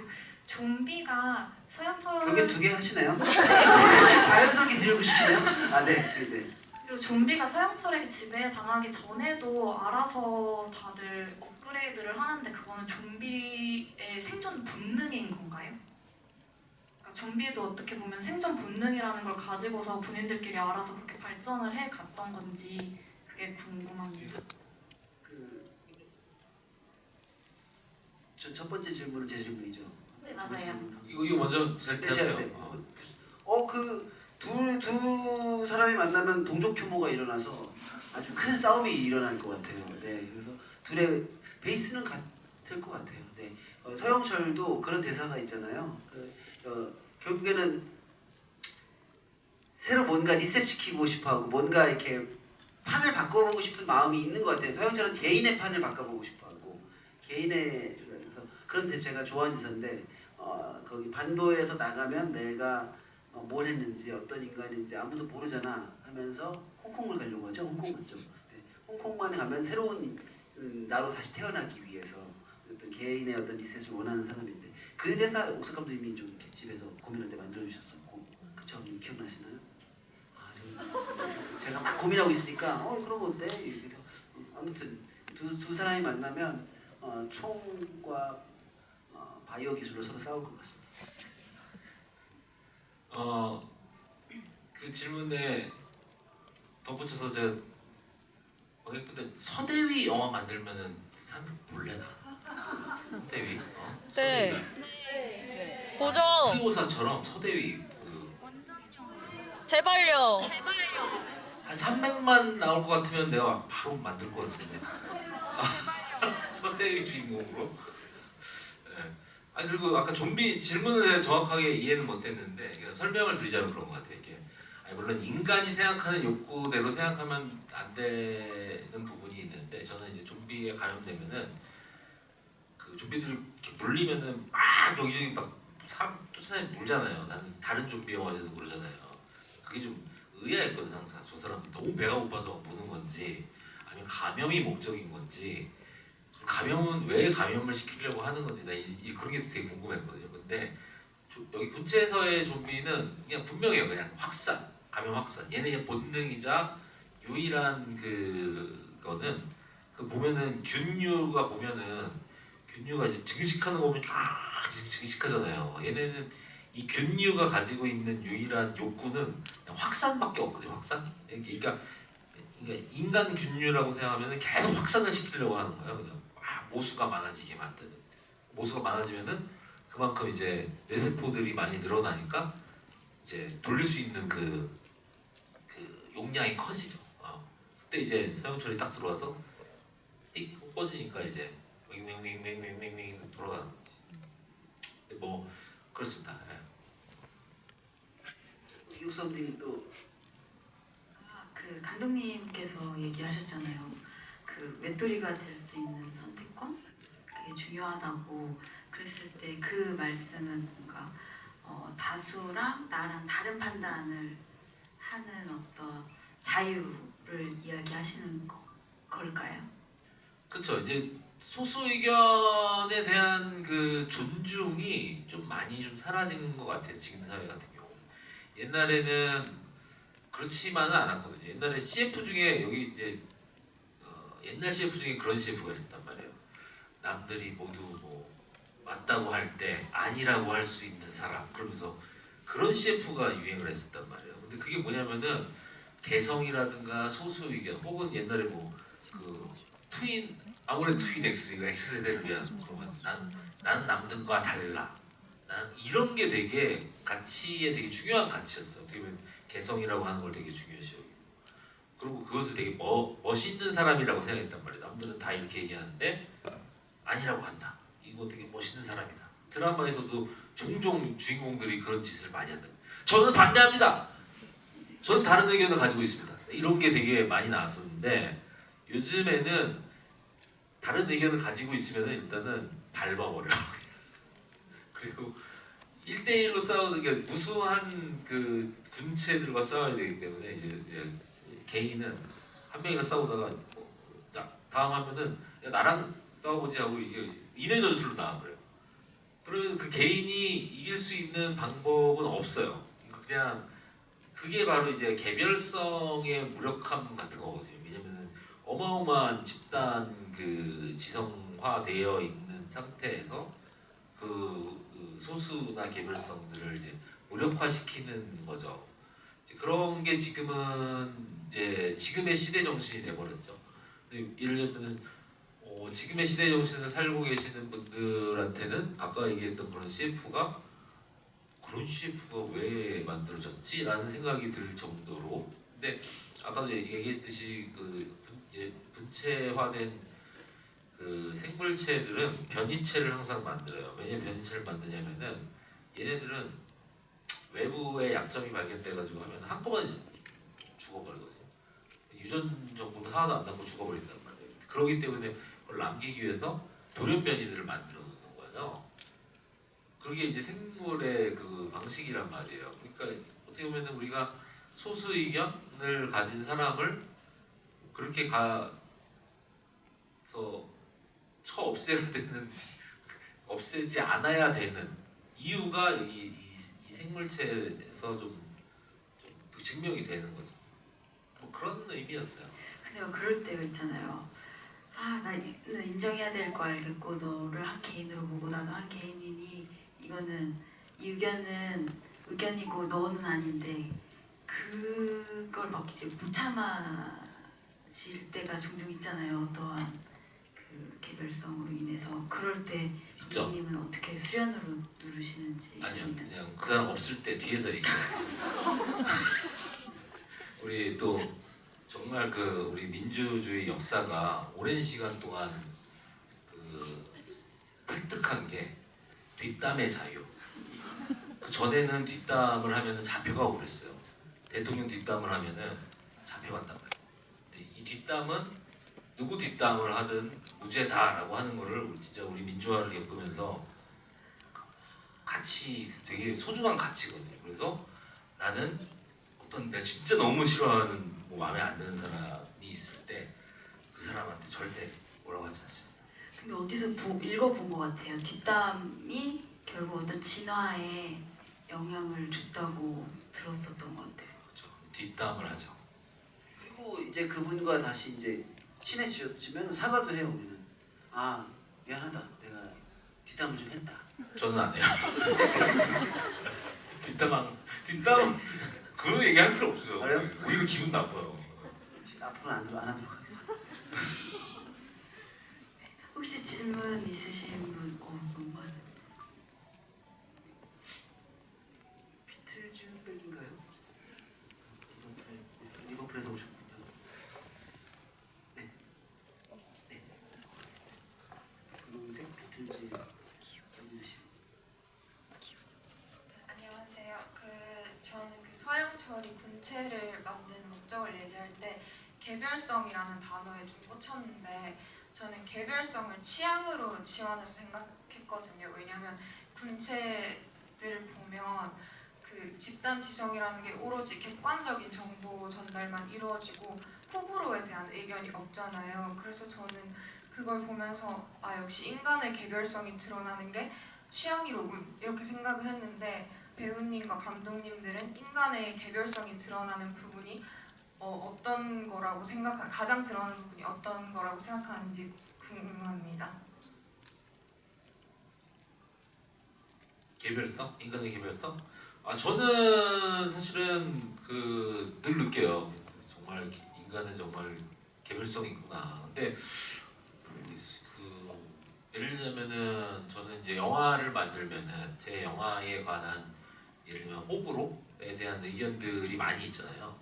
좀비가 서영철 결국에 2개 하시네요. 자연스럽게 질문 시키네요. 네. 그리고 좀비가 서영철에게 지배당하기 전에도 알아서 다들 업그레이드를 하는데 그거는 좀비의 생존 본능인 건가요? 그러니까 좀비도 어떻게 보면 생존 본능이라는 걸 가지고서 본인들끼리 알아서 그렇게 발전을 해갔던 건지 그게 궁금합니다. 첫 번째 질문은 제 질문이죠. 네 두 번째 맞아요. 질문. 이거 먼저 잘 네, 제가 대하세요. 두 사람이 만나면 동족 혐오가 일어나서 아주 큰 싸움이 일어날 것 같아요. 네, 그래서 둘의 베이스는 같을 것 같아요. 네, 서영철도 그런 대사가 있잖아요. 결국에는 새로 뭔가 리셋시키고 싶어하고 뭔가 이렇게 판을 바꿔보고 싶은 마음이 있는 것 같아요. 서영철은 개인의 판을 바꿔보고 싶어하고 개인의 그래서 그런데 제가 좋아하는 대사인데 거기 반도에서 나가면 내가 뭘 했는지 어떤 인간인지 아무도 모르잖아 하면서 홍콩을 가려고 하죠. 홍콩 맞죠? 네. 홍콩만에 가면 새로운 나로 다시 태어나기 위해서 어떤 개인의 어떤 리셋을 원하는 사람인데 그 대사 옥석 감독님이 좀 이렇게 집에서 고민할 때 만들어 주셨었고 그쵸? 기억나시나요? 제가 막 고민하고 있으니까 그런 건데 이렇게 해서 아무튼 두 사람이 만나면 총과 바이오 기술로 서로 싸울 것 같습니다. 그 질문에 덧붙여서 제가 예쁜데 서대휘 영화 만들면은 사람 볼래나? 서대휘? 네. 서대휘. 보죠. T54처럼 서대휘 제발요. 한 300만 나올 것 같으면 내가 바로 만들 것 같은데. 서대휘 주인공으로. 네. 그리고 아까 좀비 질문을 제가 정확하게 이해는 못했는데 설명을 드리자면 그런 것 같아요. 이게 물론 인간이 생각하는 욕구대로 생각하면 안 되는 부분이 있는데 저는 이제 좀비에 감염되면은 그 좀비들이 이렇게 물리면은 막 여기저기 막 사람 쫓아다니 물잖아요. 나는 다른 좀비 영화에서 그러잖아요. 그게 좀 의아했거든 항상. 저 사람 너무 배가 고파서 무는 건지 아니면 감염이 목적인 건지 감염은 왜 감염을 시키려고 하는 건지 나 그런 게 되게 궁금했거든요. 근데 여기 군체에서의 좀비는 그냥 분명해요. 그냥 확산, 감염 확산. 얘는 그냥 본능이자 유일한 그거는 그 보면은 균류가 이제 증식하는 거 보면 쫙 증식하잖아요. 얘네는 이 균류가 가지고 있는 유일한 욕구는 그냥 확산밖에 없거든요. 확산. 그러니까 인간 균류라고 생각하면 계속 확산을 시키려고 하는 거예요. 그냥 모수가 많아지게 만드는. 모수가 많아지면은 그만큼 이제 뇌세포들이 많이 늘어나니까 이제 돌릴 수 있는 그 용량이 커지죠. 그때 이제 서영철이 딱 들어와서 띡 꽂으니까 이제 윙윙윙윙윙윙 돌아가는 거지. 근데 뭐 그렇습니다. 이옥섭님이 또 그 감독님께서 얘기하셨잖아요. 그 외톨이가 될 수 있는 선택권 그게 중요하다고 그랬을 때 그 말씀은 뭔가 다수랑 나랑 다른 판단을 하는 어떤 자유를 이야기하시는 걸까요? 그렇죠. 이제 소수 의견에 대한 그 존중이 좀 많이 좀 사라진 것 같아요. 지금 사회 같은 경우. 옛날에는 그렇지만은 않았거든요. 옛날에 CF 중에 여기 이제 옛날 CF 중에 그런 CF가 있었단 말이에요. 남들이 모두 뭐 맞다고 할 때 아니라고 할 수 있는 사람. 그러면서 그런 CF가 유행을 했었단 말이에요. 근데 그게 뭐냐면은 개성이라든가 소수 의견 혹은 옛날에 뭐 그 트윈 아무래도 트윈 X가 X세대를 위한 그런 나는 남들과 달라. 난 이런 게 되게 가치에 되게 중요한 가치였어. 어떻게 보면 개성이라고 하는 걸 되게 중요시 여기고 그리고 그것을 되게 멋있는 사람이라고 생각했단 말이에요. 남들은 다 이렇게 얘기하는데 아니라고 한다. 이거 되게 멋있는 사람이다. 드라마에서도 종종 주인공들이 그런 짓을 많이 한다. 저는 반대합니다. 저는 다른 의견을 가지고 있습니다. 이런 게 되게 많이 나왔었는데 요즘에는 다른 의견을 가지고 있으면 일단은 밟아버려. 그리고 1대1로 싸우는 게 무수한 그 군체들과 싸워야 되기 때문에 이제 개인은 한 명이랑 싸우다가 자 다음 하면은 야, 나랑 싸워보지 하고 이게 인해 전술로 나와버려요. 그러면 그 개인이 이길 수 있는 방법은 없어요. 그냥 그게 바로 이제 개별성의 무력함 같은 거거든요. 왜냐면은 어마어마한 집단 그 지성화되어 있는 상태에서 그 소수나 개별성들을 이제 무력화시키는 거죠. 이제 그런 게 지금은 이제 지금의 시대 정신이 돼버렸죠. 예를 들면은 지금의 시대 정신을 살고 계시는 분들한테는 아까 얘기했던 그런 CF가 그런 CF가 왜 만들어졌지? 라는 생각이 들 정도로 근데 아까도 얘기했듯이 그 분체화된 그 생물체들은 변이체를 항상 만들어요. 왜냐면 변이체를 만드냐면은 얘네들은 외부의 약점이 발견돼가지고 하면 한꺼번에 죽어버리거든요. 유전 정보도 하나도 안 남고 죽어버린단 말이에요. 그렇기 때문에 그걸 남기기 위해서 돌연변이들을 만들어 놓는 거예요. 그게 이제 생물의 그 방식이란 말이에요. 그러니까 어떻게 보면 우리가 소수 의견을 가진 사람을 그렇게 가서 쳐 없애야 되는 없애지 않아야 되는 이유가 이 생물체에서 좀 증명이 되는 거죠. 뭐 그런 의미였어요. 근데 그럴 때가 있잖아요. 아, 나는 인정해야 될 거 알겠고 너를 한 개인으로 보고 나도 한 개인이니 이거는 이 의견은 의견이고 너는 아닌데 그걸 막 이제 못 참아질 때가 종종 있잖아요. 어떠한 그 개별성으로 인해서 그럴 때 있죠. 선생님은 어떻게 수련으로 누르시는지 아니요, 그냥 그 사람 없을 때 뒤에서 얘기해요. 우리 또 정말 그 우리 민주주의 역사가 오랜 시간 동안 그 획득한 게 뒷담의 자유. 그 전에는 뒷담을 하면은 잡혀가고 그랬어요. 대통령 뒷담을 하면은 잡혀간단 말이에요. 근데 이 뒷담은 누구 뒷담을 하든 무죄다라고 하는 거를 진짜 우리 민주화를 겪으면서 가치 되게 소중한 가치거든요. 그래서 나는 어떤 내가 진짜 너무 싫어하는 뭐 마음에 안 드는 사람이 있을 때 그 사람한테 절대 뭐라고 하지 않습니다. 근데 어디서 읽어본 것 같아요. 뒷담이 결국 어떤 진화에 영향을 줬다고 들었었던 것 같아요. 그렇죠. 뒷담을 하죠. 그리고 이제 그분과 다시 이제 친해지면 사과도 해요. 우리는 아 미안하다 내가 뒷담을 좀 했다. 저는 안 해요. 뒷담 그 얘기할 필요 없어요. 그래요? 우리는 기분 나빠요. 앞으로는 안 하도록 하겠습니다. 혹시 질문 있으신 분? 너무 많아요. 비틀즈백인가요? 리버풀에서 오셨군요. 네. 네. 분홍색 비틀즈 여기시. 안녕하세요. 저는 그 서영철이 군체 매체를 만드는 목적을 얘기할 때 개별성이라는 단어에 좀 꽂혔는데 저는 개별성을 취향으로 지원해서 생각했거든요. 왜냐하면 군체들을 보면 그 집단 지성이라는 게 오로지 객관적인 정보 전달만 이루어지고 호불호에 대한 의견이 없잖아요. 그래서 저는 그걸 보면서 아 역시 인간의 개별성이 드러나는 게 취향이로군 이렇게 생각을 했는데 배우님과 감독님들은 인간의 개별성이 드러나는 부분이 어떤 거라고 가장 드러나는 부분이 어떤 거라고 생각하는지 궁금합니다. 개별성? 인간의 개별성? 저는 사실은 늘 느껴요. 정말 인간은 정말 개별성이 있구나. 근데 예를 들자면은 저는 이제 영화를 만들면은 제 영화에 관한 예를 들면 호불호에 대한 의견들이 많이 있잖아요.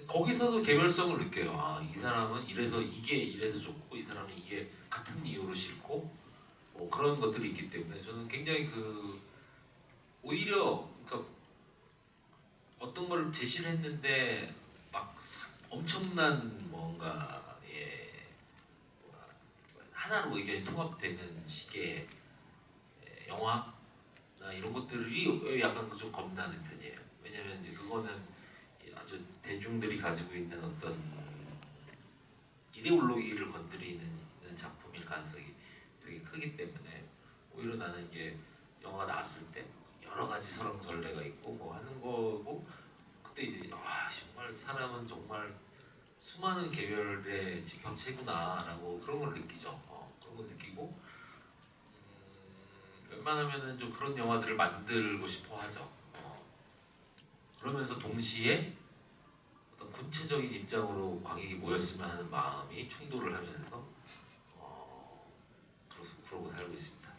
거기서도 개별성을 느껴요. 이 사람은 이래서 이래서 좋고 이 사람은 이게 같은 이유로 싫고 뭐 그런 것들이 있기 때문에 저는 굉장히 오히려 그러니까 어떤 걸 제시를 했는데 막 엄청난 뭔가 하나로 의견이 통합되는 식의 영화나 이런 것들이 약간 좀 겁나는 편이에요. 왜냐면 이제 그거는 아주 대중들이 가지고 있는 어떤 이데올로기를 건드리는 작품일 가능성이 되게 크기 때문에 오히려 나는 이게 영화가 나왔을 때 여러 가지 설왕설래가 있고 뭐 하는 거고 그때 이제 정말 사람은 정말 수많은 계열의 집합체구나라고 그런 걸 느끼죠. 그런 걸 느끼고 웬만하면은 좀 그런 영화들을 만들고 싶어 하죠. 그러면서 동시에 어떤 군체적인 입장으로 관객이 모였으면 하는 마음이 충돌을 하면서 그러고 살고 있습니다.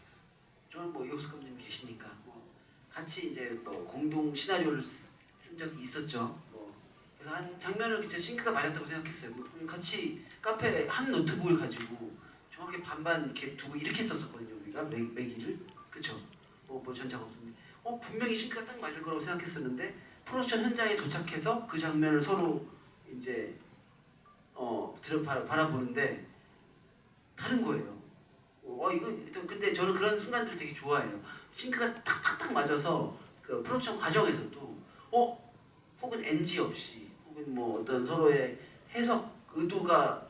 저는 뭐 이호석 감독님 계시니까 뭐 같이 이제 뭐 공동 시나리오를 쓴 적이 있었죠. 그래서 한 장면을 진짜 싱크가 맞았다고 생각했어요. 같이 카페 한 노트북을 가지고 정확히 반반 이렇게 두고 이렇게 썼었거든요. 우리가 매기를 그쵸? 뭐 전작 없는데 분명히 싱크가 딱 맞을 거라고 생각했었는데 프로덕션 현장에 도착해서 그 장면을 서로 이제 바라보는데 다른 거예요. 이거 근데 저는 그런 순간들 되게 좋아해요. 싱크가 탁탁탁 맞아서 그 프로덕션 과정에서도 혹은 NG 없이 혹은 뭐 어떤 서로의 해석 의도가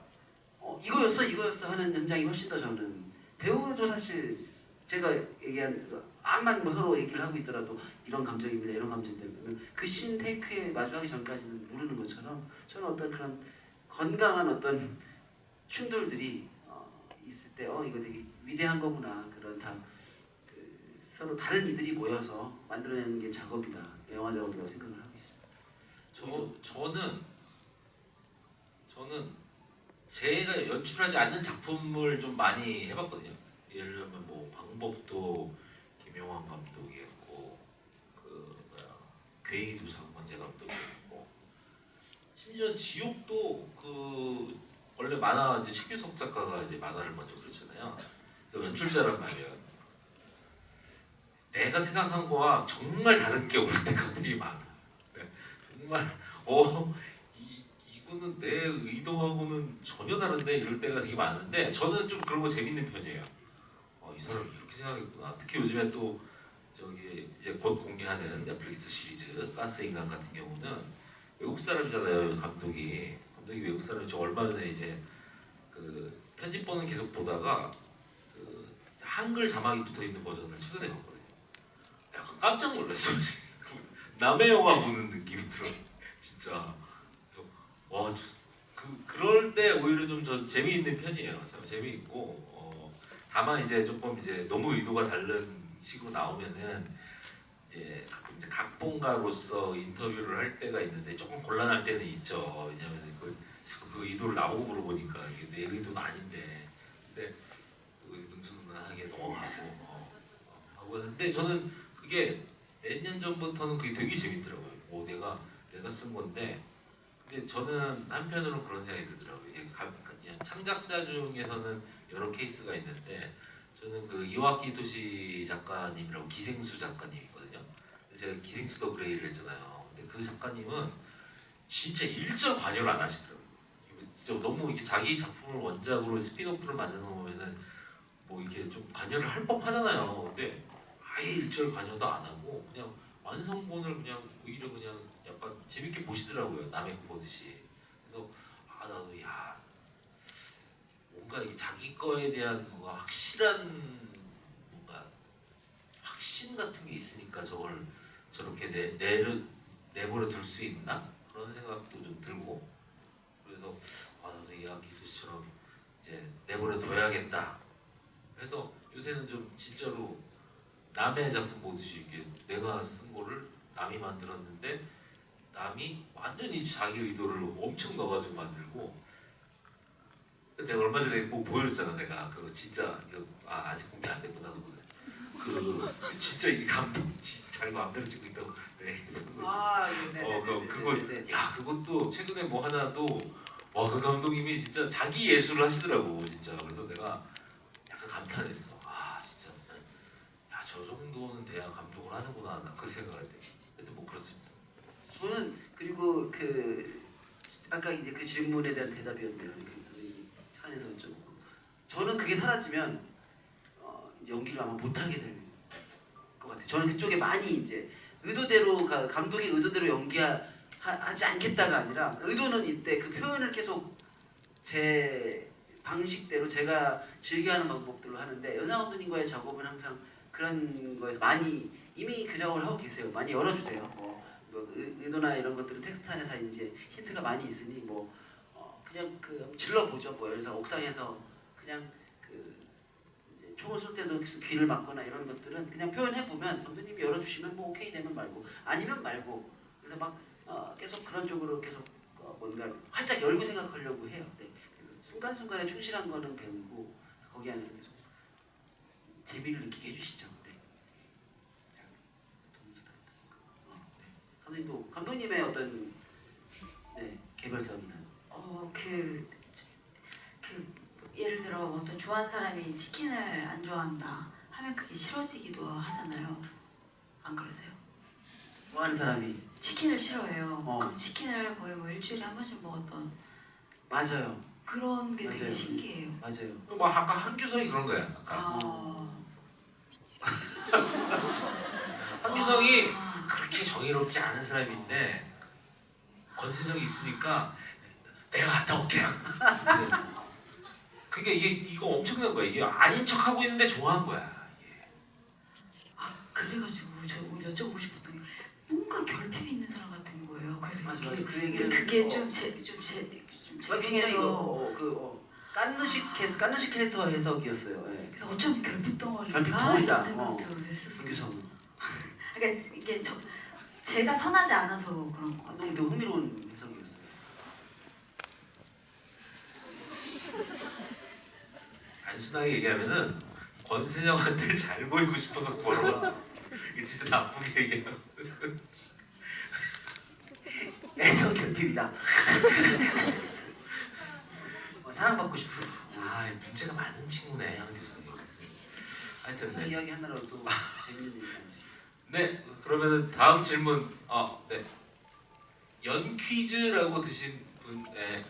이거였어 하는 현장이 훨씬 더 저는 배우도 사실 제가 얘기한 암만 뭐 서로 얘기를 하고 있더라도 이런 감정입니다 이런 감정인데 그 신 테이크에 마주하기 전까지는 모르는 것처럼 저는 어떤 그런 건강한 어떤 충돌들이 있을 때 이거 되게 위대한 거구나 그런 서로 다른 이들이 모여서 만들어내는 게 작업이다 영화 작업이라고 생각을 하고 있습니다. 저는 제가 연출하지 않는 작품을 좀 많이 해봤거든요. 예를 들면 뭐 방법도 김용환 감독이 했고 괴이도 장권재 감독이 했고 심지어 지옥도 원래 만화 이제 최규석 작가가 이제 만화를 먼저 그렸잖아요. 연출자란 말이에요. 내가 생각한 거와 정말 다른 게 올 때가 되게 많아. 정말 이거는 내 의도하고는 전혀 다른데 이럴 때가 되게 많은데 저는 좀 그런 거 재밌는 편이에요. 이 사람이 이렇게 생각했구나. 특히 요즘에 또 이제 곧 공개하는 넷플릭스 시리즈 가스인간 같은 경우는 외국 사람이잖아요. 감독이 외국 사람이 저 얼마 전에 이제 편집본은 계속 보다가 한글 자막이 붙어 있는 버전을 최근에 봤거든요. 약간 깜짝 놀랐어. 남의 영화 보는 느낌이 들어. 진짜. 그럴 때 오히려 좀 저 재미있는 편이에요. 참 재미있고 다만 이제 조금 이제 너무 의도가 다른 식으로 나오면은 이제 각본가로서 인터뷰를 할 때가 있는데 조금 곤란할 때는 있죠. 왜냐면 자꾸 그 의도를 나보고 물어보니까 이게 내 의도는 아닌데 근데 능수능란하게 넘어가고 하고 하는데 저는 그게 몇 년 전부터는 그게 되게 재밌더라고요. 내가 쓴 건데 근데 저는 한편으로는 그런 생각이 들더라고요. 창작자 중에서는 여러 케이스가 있는데 저는 이와키 토시 작가님이라고 기생수 작가님이 있거든요. 제가 기생수 더 그레이를 했잖아요. 근데 그 작가님은 진짜 일절 관여를 안 하시더라고요. 진짜 너무 이렇게 자기 작품을 원작으로 스피노프를 만드는 거 보면은 뭐 이렇게 좀 관여를 할 법하잖아요. 근데 아예 일절 관여도 안 하고 그냥 완성본을 그냥 오히려 그냥 약간 재밌게 보시더라고요. 남의 거 보듯이. 그래서 아 나도 야 뭔가 이 자기 거에 대한 뭔가 확실한 뭔가 확신 같은 게 있으니까 저걸 저렇게 내버려 둘 수 있나 그런 생각도 좀 들고 그래서 아 나도 이야기 도시처럼 이제 내버려 둬야겠다. 해서 요새는 좀 진짜로 남의 작품 보듯이 이렇게 내가 쓴 거를 남이 만들었는데 남이 완전히 자기 의도를 엄청 넣어가지고 만들고 내가 얼마 전에 뭐 보여줬잖아. 내가 그거 진짜 이거 아직 공개 안 됐구나 그거는 그 진짜 이 감독 자기 마음대로 찍고 있다고 쓴 거지. 그거 야 그것도 최근에 뭐 하나 또 와 그 감독님이 진짜 자기 예술을 하시더라고 진짜. 그래서 내가 약간 감탄했어. 아 진짜 야 저 정도는 돼야 감독을 하는구나 나 그 생각할 때. 하여튼 뭐 그렇습니다. 저는 그리고 그 아까 이제 그 질문에 대한 대답이었네요. 그 차 안에서 여쭤보고 저는 그게 사라지면 이제 연기를 아마 못하게 될 것 같아요. 저는 그쪽에 많이 이제 의도대로 감독이 의도대로 연기하지 않겠다가 아니라 의도는 이때 그 표현을 계속 제 방식대로 제가 즐겨하는 방법들로 하는데 연상 감독님과의 작업은 항상 그런 거에서 많이 이미 그 작업을 하고 계세요. 많이 열어주세요. 뭐 의도나 이런 것들은 텍스트 안에 다 이제 힌트가 많이 있으니 뭐 그냥 그 질러보죠. 뭐 예를 들어서 옥상에서 그냥 그 이제 총을 쏠 때도 귀를 막거나 이런 것들은 그냥 표현해 보면 감독님이 열어주시면 뭐 오케이 되면 말고 아니면 말고 그래서 막 계속 그런 쪽으로 계속 뭔가 활짝 열고 생각하려고 해요. 네. 순간순간에 충실한 거는 배우고 거기 안에서 계속 재미를 느끼게 해주시죠. 네. 자, 네. 감독님의 어떤 개별성이나 예를 들어 어떤 좋아하는 사람이 치킨을 안 좋아한다 하면 그게 싫어지기도 하잖아요. 안 그러세요? 좋아하는 사람이 치킨을 싫어해요. 어. 그럼 치킨을 거의 뭐 일주일에 한 번씩 먹었던 맞아요. 그런 게 되게 맞아요. 신기해요. 맞아요. 뭐 아까 한규성이 그런 거야. 아까 한규성이 그렇게 정의롭지 않은 사람인데 권세정이 있으니까 내가 갔다 올게. 그러니까 이거 엄청난 거야. 이게 아닌 척하고 있는데 좋아한 거야. 그래가지고 저 오늘 여쭤보고 싶었던 게 뭔가 결핍이 있는 사람 같은 거예요. 그래서 맞아, 이게 그 얘기를 그게 어. 좀 굉장히 죄송해서 깐느식 캐릭터 해석이었어요. 예. 그래서 어쩌면 결핍 덩어리인가 결핍 덩어리다. 이런 생각도 했었어요. 불규성은. 그러니까 이게 제가 선하지 않아서 그런 것 같아요. 너무 흥미로운 해석이었어요. 단순하게 얘기하면은 권세정한테 잘 보이고 싶어서 구하라. 이게 진짜 나쁘게 얘기하면 애정 결핍이다. 사랑받고 싶은. 문제가 많은 친구네 한규성이. 하여튼 그 이야기 하나로도 재밌는 얘기 나누시죠. 네 그러면은 다음 질문. 네 연퀴즈라고 드신 분의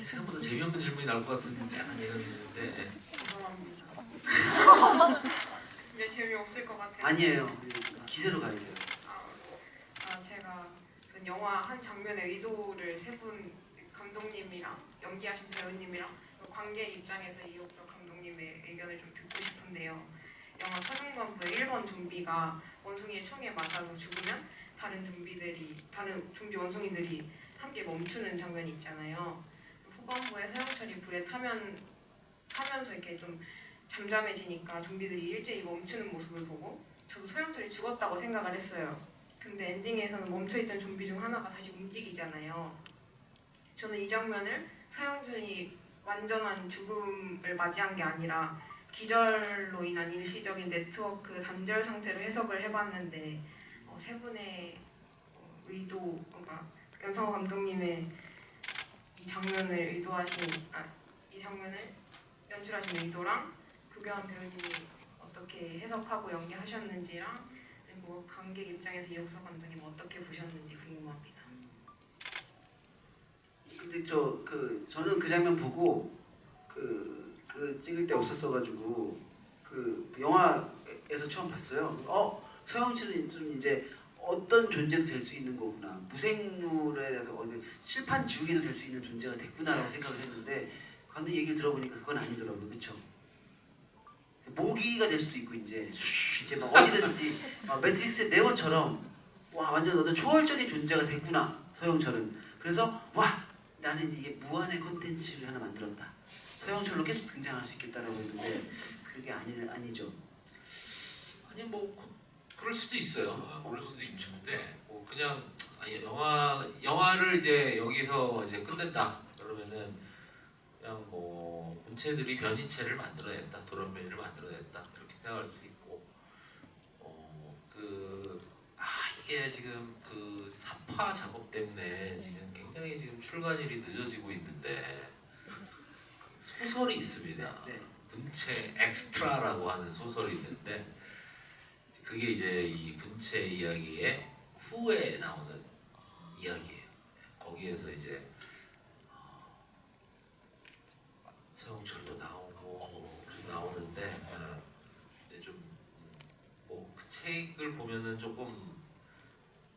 생각보다 재미없는 질문이 나올 것 같은데 약간 예감이 드는데. 죄송합니다. 진짜 재미없을 것 같아요. 아니에요. 기세로 가야 돼요. 제가 전 영화 한 장면의 의도를 세 분 감독님이랑 연기하신 배우님이랑 관객 입장에서 이옥적 감독님의 의견을 좀 듣고 싶은데요. 영화 서중반부의 1번 좀비가 원숭이의 총에 맞아서 죽으면 다른 좀비 원숭이들이 함께 멈추는 장면이 있잖아요. 후반부에 서영철이 불에 타면서 이렇게 좀 잠잠해지니까 좀비들이 일제히 멈추는 모습을 보고 저도 서영철이 죽었다고 생각을 했어요. 근데 엔딩에서는 멈춰있던 좀비 중 하나가 다시 움직이잖아요. 저는 이 장면을 서영준이 완전한 죽음을 맞이한 게 아니라 기절로 인한 일시적인 네트워크 단절 상태로 해석을 해봤는데 세 분의 의도, 그러니까 연상호 감독님의 이 장면을 연출하신 의도랑 구교환 배우님이 어떻게 해석하고 연기하셨는지랑 그리고 그리고 관객 입장에서 이옥석 감독님 어떻게 보셨는지 궁금합니다. 근데 저는 그 장면 보고 그 찍을 때 없었어가지고 그 영화에서 처음 봤어요. 서영철은 좀 이제 어떤 존재도 될 수 있는 거구나. 무생물에 대해서 실판 지우개도 될 수 있는 존재가 됐구나라고 생각을 했는데 감독 얘기를 들어보니까 그건 아니더라고요. 그렇죠? 모기가 될 수도 있고 이제 막 어디든지 매트릭스의 네오처럼 와 완전 어떤 초월적인 존재가 됐구나 서영철은. 그래서 와 나는 이게 무한의 콘텐츠를 하나 만들었다. 서영철로 계속 등장할 수 있겠다라고 했는데 그게 아니죠. 아니 뭐 그럴 수도 있어요. 그럴 수도 있는데 뭐 그냥 아니, 영화를 이제 여기서 이제 끝낸다 그러면은 그냥 뭐 본체들이 변이체를 만들어냈다, 돌연변이를 만들어냈다 이렇게 생각할 수 있고 이게 지금 그 사파 작업 때문에 지금 굉장히 지금 출간일이 늦어지고 있는데 소설이 있습니다. 네. 군체 엑스트라라고 하는 소설이 있는데 그게 이제 이 군체 이야기의 후에 나오는 이야기예요. 거기에서 이제 서영철도 나오고 좀 나오는데 근데 좀 뭐 그 책을 보면은 조금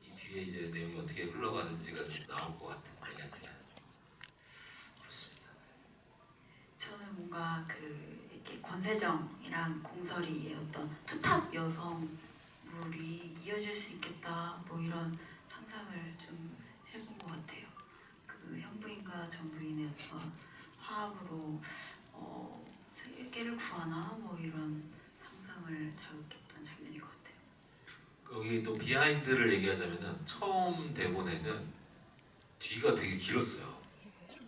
이 뒤에 이제 내용이 어떻게 흘러가는지가 좀 나올 것 같은데 그냥 그렇습니다. 저는 뭔가 이렇게 권세정이랑 공설이의 어떤 투탑 여성물이 이어질 수 있겠다 뭐 이런 상상을 좀 해본 것 같아요. 그 현부인과 전부인의 어떤 화합으로 세계를 구하나 뭐 이런 상상을 자극했던 장면인 것 같아요. 여기 또 비하인드를 얘기하자면은 처음 대본에는 뒤가 되게 길었어요.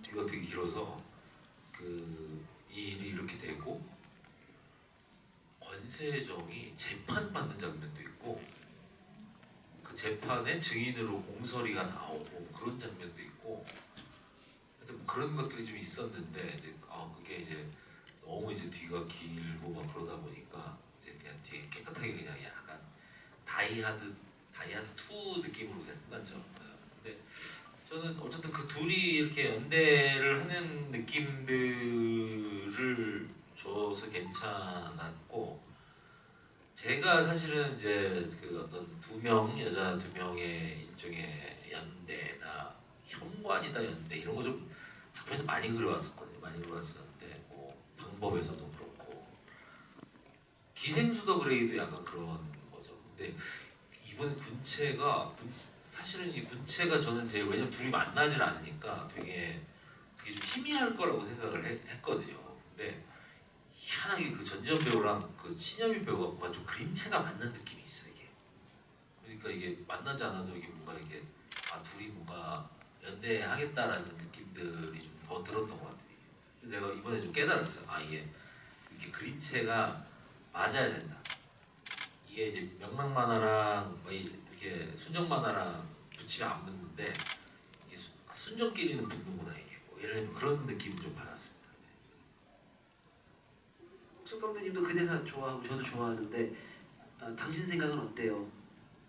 뒤가 되게 길어서 이 일이 이렇게 되고 권세정이 재판받는 장면도 있고 그 재판의 증인으로 공설이가 나오고 그런 장면도 있고 그래서 뭐 그런 것들이 좀 있었는데 이제 그게 이제 너무 이제 뒤가 길고 막 그러다 보니까 이제 그냥 뒤에 깨끗하게 그냥 약간 다이하드 2 느낌으로 그냥 끝났죠. 근데 저는 어쨌든 그 둘이 이렇게 연대를 하는 느낌들을 줘서 괜찮았고 제가 사실은 이제 그 어떤 여자 두 명의 일종의 연대나 현관이다 연대 이런 거 좀 작품에서 많이 그려왔었거든요. 많이 그려왔었는데 뭐 방법에서도 그렇고 기생수더 그레이도 약간 그런 거죠. 근데 이번 사실은 이 군체가 저는 제일 왜냐면 둘이 만나질 않으니까 되게 그게 좀 희미할 거라고 생각을 했거든요. 근데 희한하게 그 전지현 배우랑 그 신여민 배우가 뭔가 좀 그림체가 맞는 느낌이 있어 이게. 그러니까 이게 만나지 않아도 이게 뭔가 이게 둘이 뭔가 연대하겠다라는 느낌들이 좀 더 들었던 것 같아요. 내가 이번에 좀 깨달았어요. 이게 이렇게 그림체가 맞아야 된다. 이게 이제 명랑 만화랑 이렇게 순정 만화랑 붙이면 안 붙는데 이게 순정끼리는 붙는구나 이게. 뭐 예를 들면 그런 느낌 좀 받았습니다. 옥석 감독님도 그 대사 좋아하고 저도 좋아하는데 당신 생각은 어때요?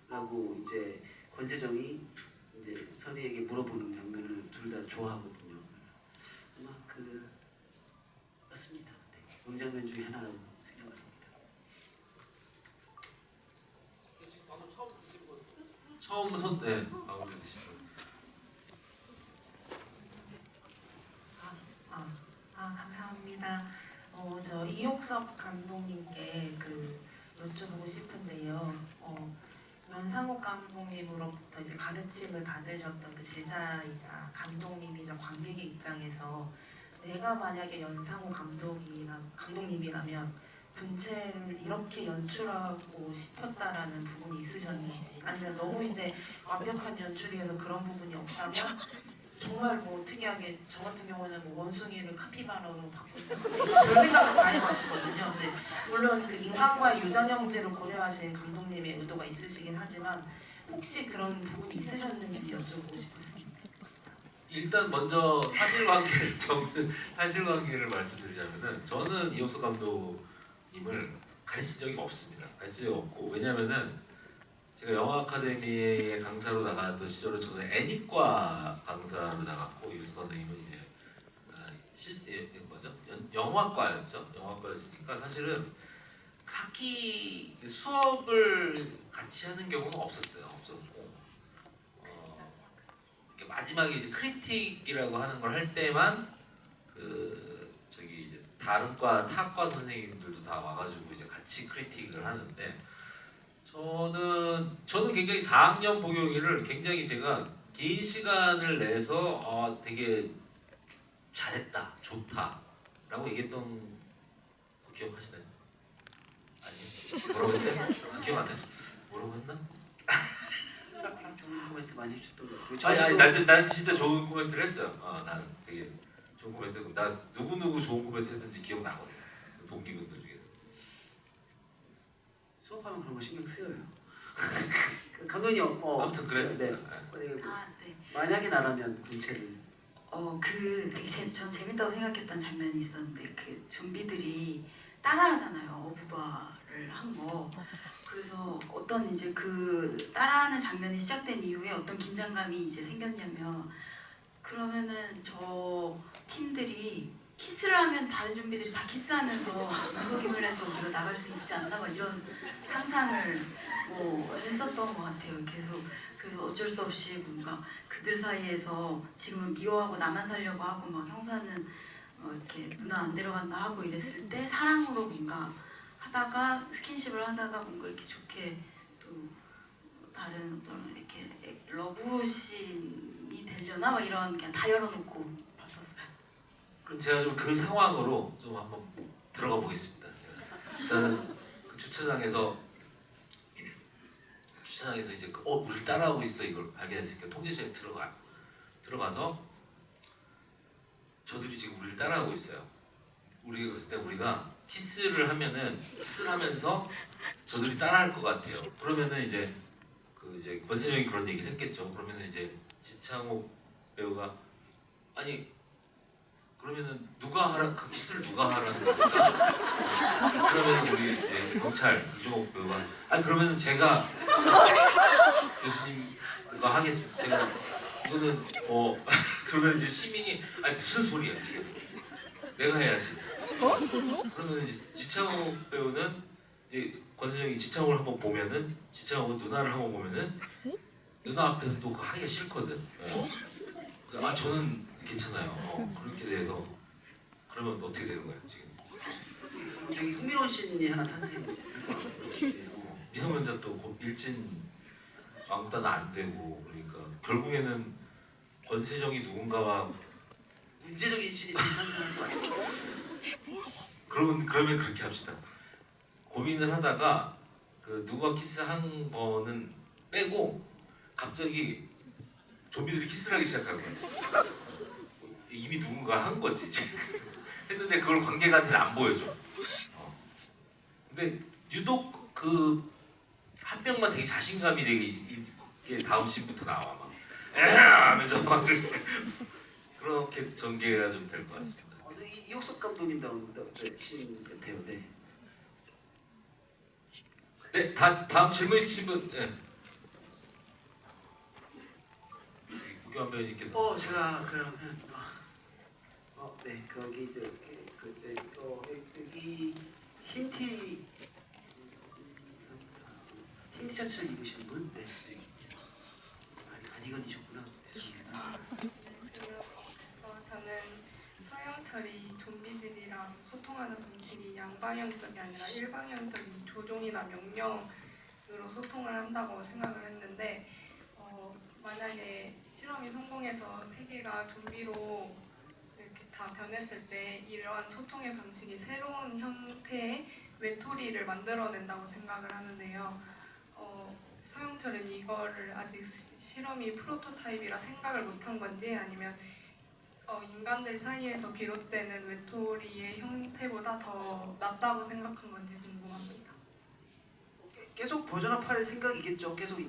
라고 이제 권세정이 이제 선희에게 물어보는 장면을 둘 다 좋아하거든요. 그래서 아마 그렇습니다. 네. 명장면 중에 하나라고 생각을 합니다. 처음 마무리 드신 분. 감사합니다. 저 이옥석 감독님께 여쭤보고 싶은데요. 연상욱 감독님으로부터 이제 가르침을 받으셨던 그 제자이자 감독님이자 관객의 입장에서 내가 만약에 연상욱 감독님이라면 군체를 이렇게 연출하고 싶었다라는 부분이 있으셨는지 아니면 너무 이제 완벽한 연출이어서 그런 부분이 없다면 정말 뭐 특이하게 저 같은 경우는 뭐 원숭이를 카피바라로 바꾼다 그런 생각을 다 해봤었거든요. 이제 물론 그 인간과의 유전 형제를 고려하신 감독님의 의도가 있으시긴 하지만 혹시 그런 부분이 있으셨는지 여쭤보고 싶었습니다. 일단 먼저 사실관계를 말씀드리자면은 저는 이옥석 감독님을 가르친 적이 없습니다. 가르친 적이 없고 왜냐면은 제가 영화 아카데미에 강사로 나갔던 시절에 저는 애니과 강사로 나갔고 유수 감독님은 이제 뭐죠? 영화과였죠. 영화과였으니까 사실은 학기 수업을 같이 하는 경우는 없었고 이렇게 마지막에 이제 크리틱이라고 하는 걸 할 때만 그 저기 이제 다른 과 타과 선생님들도 다 와가지고 이제 같이 크리틱을 하는데 저는 굉장히 4학년 복용일을 굉장히 제가 긴 시간을 내서 되게 잘했다, 좋다라고 얘기했던 거 기억하시나요? 아니 뭐라고 했어요? 기억 안 나요? 뭐라고 했나? 되게 좋은 코멘트 많이 해주셨던 것 같아요. 아니 난 진짜 좋은 코멘트를 했어요. 난 되게 좋은 코멘트. 나 누구 좋은 코멘트 했는지 기억나거든요. 동기분들 중에. 수업하면 그런 거 신경 쓰여요. 그 감독님 아무튼 그랬어요. 그리고 네. 만약에 나라면 군체를 되게 전 재밌다고 생각했던 장면이 있었는데 그 좀비들이 따라하잖아요. 어부바를 한 거. 그래서 어떤 이제 그 따라하는 장면이 시작된 이후에 어떤 긴장감이 이제 생겼냐면 그러면은 저 팀들이 키스를 하면 다른 좀비들이 다 키스하면서 무속임을 해서 우리가 나갈 수 있지 않나 막 이런 상상을 했었던 것 같아요. 그래서 어쩔 수 없이 뭔가 그들 사이에서 지금은 미워하고 나만 살려고 하고 막 형사는 이렇게 누나 안 데려간다 하고 이랬을 때 사랑으로 뭔가 하다가 스킨십을 하다가 뭔가 이렇게 좋게 또 다른 어떤 이렇게 러브씬이 되려나 막 이런 그냥 다 열어놓고 봤었어요. 그럼 제가 좀 그 상황으로 좀 한번 들어가 보겠습니다. 제가. 일단은 그 주차장에서 이제 우리를 따라하고 있어 이걸 발견했으니까 통제실에 들어가서 저들이 지금 우리를 따라하고 있어요. 우리가 봤을 때 우리가 키스를 하면서 저들이 따라할 것 같아요. 그러면은 이제 권세정이 그런 얘기를 했겠죠. 그러면은 이제 지창욱 배우가 아니 그러면은 그 키스를 누가 하라는 거야? 그러면 우리 이제 경찰 이종욱 배우가 아니 그러면은 제가 교수님과 하겠습니다. 제가 이거는 그러면 이제 시민이 아니 무슨 소리야 지금 내가 해야지. 그러면 이제 지창욱 배우는 이제 권세정이 지창욱을 한번 보면은 지창욱은 누나를 한번 보면은 누나 앞에서 또 그거 하기가 싫거든. 저는 괜찮아요. 그렇게 돼서 그러면 어떻게 되는 거예요 지금? 되게 흥미로운 씬이 하나 탄생해요. 미성년자 또 일진 아무 따나 안 되고 그러니까 결국에는 권세정이 누군가와 문제적인 씬이 지금 탄생할 거 아니에요. 그러면 그렇게 합시다. 고민을 하다가 그 누가 키스한 거는 빼고 갑자기 좀비들이 키스를 하기 시작하는 거야. 이미 누군가 한 거지 지금. 했는데 그걸 관객한테는 안 보여줘. 근데 유독 그 한 명만 되게 자신감이 되게 있게 다음 씬부터 나와 막 하면서 막 그렇게 전개가 좀 될 것 같습니다. 이옥석 감독님다운 씬 같아요. 네. 네, 다음 질문 있으신 분. 네. 국교환 배우님께서. 제가 그러면 네 거기 여기 흰 티셔츠를 입으신 분? 네. 가디건이셨구나. 죄송합니다. 저는 서영철이 좀비들이랑 소통하는 방식이 양방향적이 아니라 일방향적인 조종이나 명령으로 소통을 한다고 생각을 했는데 만약에 실험이 성공해서 세계가 좀비로 이렇게 다 변했을 때 이러한 소통의 방식이 새로운 형태의 외톨이를 만들어낸다고 생각을 하는데요. 서영철은 이거를 아직 실험이 프로토타입이라 생각을 못한 건지 아니면 인간들 사이에서 비롯되는 외톨이의 형태보다 더 낫다고 생각한 건지 궁금합니다. 계속 버전업할 생각이겠죠. 계속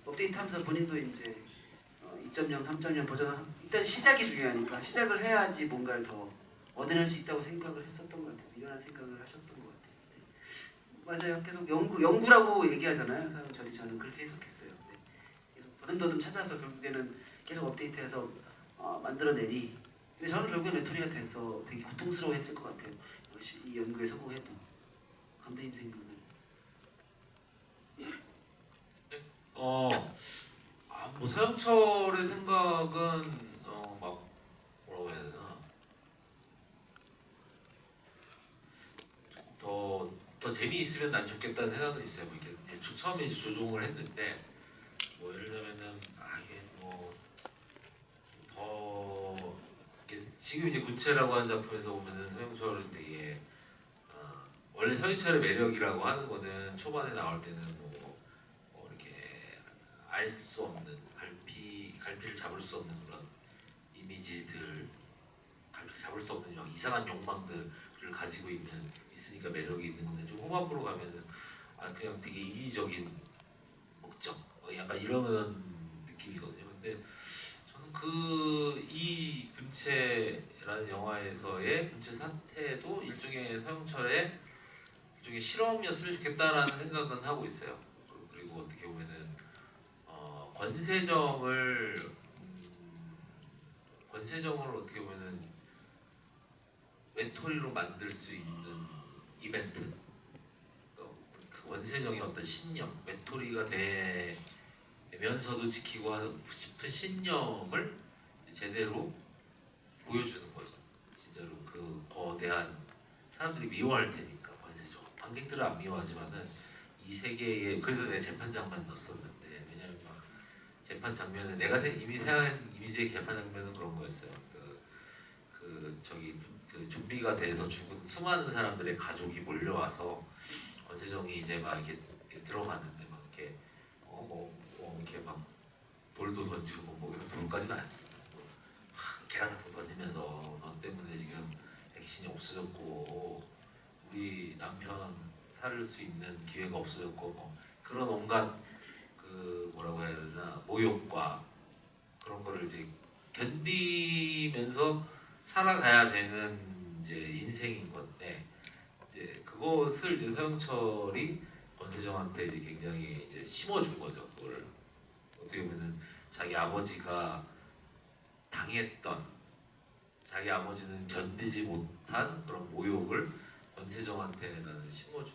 업데이트하면서 본인도 이제 2.0, 3.0 버전 일단 시작이 중요하니까 시작을 해야지 뭔가를 더 얻어낼 수 있다고 생각을 했었던 것 같아요. 이런 생각을 하셨던 것 같아요. 맞아요. 계속 연구라고 얘기하잖아요. 서영철이 저는 그렇게 해석했어요. 네. 계속 더듬더듬 찾아서 결국에는 계속 업데이트해서 만들어내니. 근데 저는 결국엔 외톨이가 돼서 되게 고통스러워했을 것 같아요. 이 연구에 성공해도. 감독님 생각은? 뭐 서영철의 생각은 막 뭐라고 해야 되나 조금 더 재미있으면 난 좋겠다는 생각은 있어요. 뭐 이렇게 처음에 이제 조종을 했는데 뭐 예를 들면은 이게 뭐더 지금 이제 군체라고 하는 작품에서 보면은 서영철은 되게 원래 서영철의 매력이라고 하는 거는 초반에 나올 때는 뭐 이렇게 알 수 없는 갈피를 잡을 수 없는 그런 이미지들, 갈피를 잡을 수 없는 막 이상한 욕망들을 가지고 있으니까 매력이 있는 건데 좀 후반부로 가면은 그냥 되게 이기적인 목적, 약간 이런 느낌이거든요. 근데 저는 이 군체라는 영화에서의 군체 사태도 일종의 서영철의 일종의 실험이었으면 좋겠다라는 생각은 하고 있어요. 그리고 어떻게 보면은 권세정을 어떻게 보면은 외톨이로 만들 수 있는 이벤트, 그 권세정의 어떤 신념, 외톨이가 되면서도 지키고 싶은 신념을 제대로 보여주는 거죠. 진짜로 그 거대한 사람들이 미워할 테니까 권세정. 관객들은 안 미워하지만은 이 세계에 그래서 내 재판 장면 넣었었는데 왜냐면 막 재판 장면은 내가 이미 생각한 이미지의 재판 장면은 그런 거였어요. 그 좀비가 돼서 죽은 수많은 사람들의 가족이 몰려와서 권세정이 이제 막 이렇게 들어가는데 막 이렇게 이렇게 막 돌도 던지고 뭐 돌까지는 아니고 계란 같은 거 던지면서 너 때문에 지금 액신이 없어졌고 우리 남편 살을 수 있는 기회가 없어졌고 뭐 그런 온갖 그 뭐라고 해야 되나 모욕과 그런 거를 이제 견디면서 살아가야 되는 이제 인생인 건데 이제 그것을 이제 서영철이 권세정한테 이제 굉장히 이제 심어준 거죠. 그걸 어떻게 보면은 자기 아버지가 당했던 자기 아버지는 견디지 못한 그런 모욕을 권세정한테 나는 심어준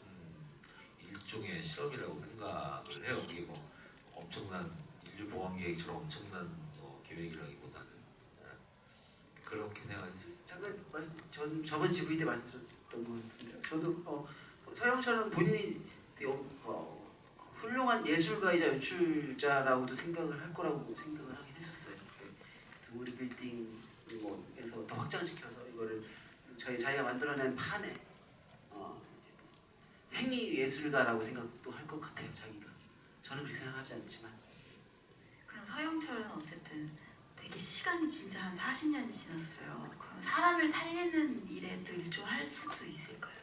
일종의 실험이라고 생각을 해요. 이게 뭐 엄청난 인류 보완 계획처럼 엄청난 계획이라기보다는 그렇게 생각했어요. 잠깐 저번 GV 때 말씀드렸던 것 같은데 저도 서영철은 본인이 되게 훌륭한 예술가이자 연출자라고도 생각을 할 거라고 생각을 하긴 했었어요. 우리 빌딩에서 더 확장시켜서 이거를 자기가 만들어낸 판에 이제 행위 예술가라고 생각도 할 것 같아요. 자기가 저는 그렇게 생각하지 않지만 그럼 서영철은 어쨌든 되게 시간이 진짜 한 40년이 지났어요. 그럼 사람을 살리는 일에 또 일조할 수도 있을까요?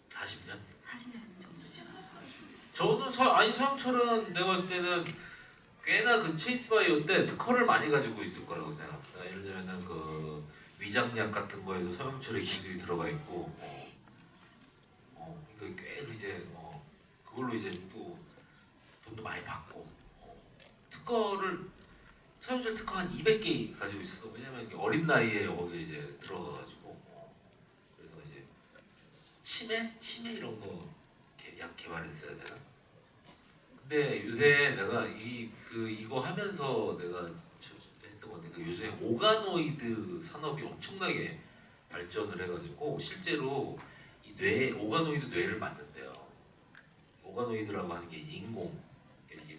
40년? 40년 정도 지나서. 저는 서영철은 내가 봤을 때는 꽤나 그 체이스바이오 때 특허를 많이 가지고 있을 거라고 생각합니다. 예를 들면은 그 위장약 같은 거에도 서영철의 기술이 들어가 있고, 그러니까 꽤 이제 그걸로 이제 또 돈도 많이 받고, 서영철 특허 한 200개 가지고 있었어. 왜냐면 이게 어린 나이에 여기 이제 들어가가지고, 그래서 이제 치매 이런 거 약 개발했어야 되나? 근데 요새 내가 이거 하면서 내가 했던 건데 요새 오가노이드 산업이 엄청나게 발전을 해가지고 실제로 오가노이드 뇌를 만든대요. 오가노이드라고 하는 게 이게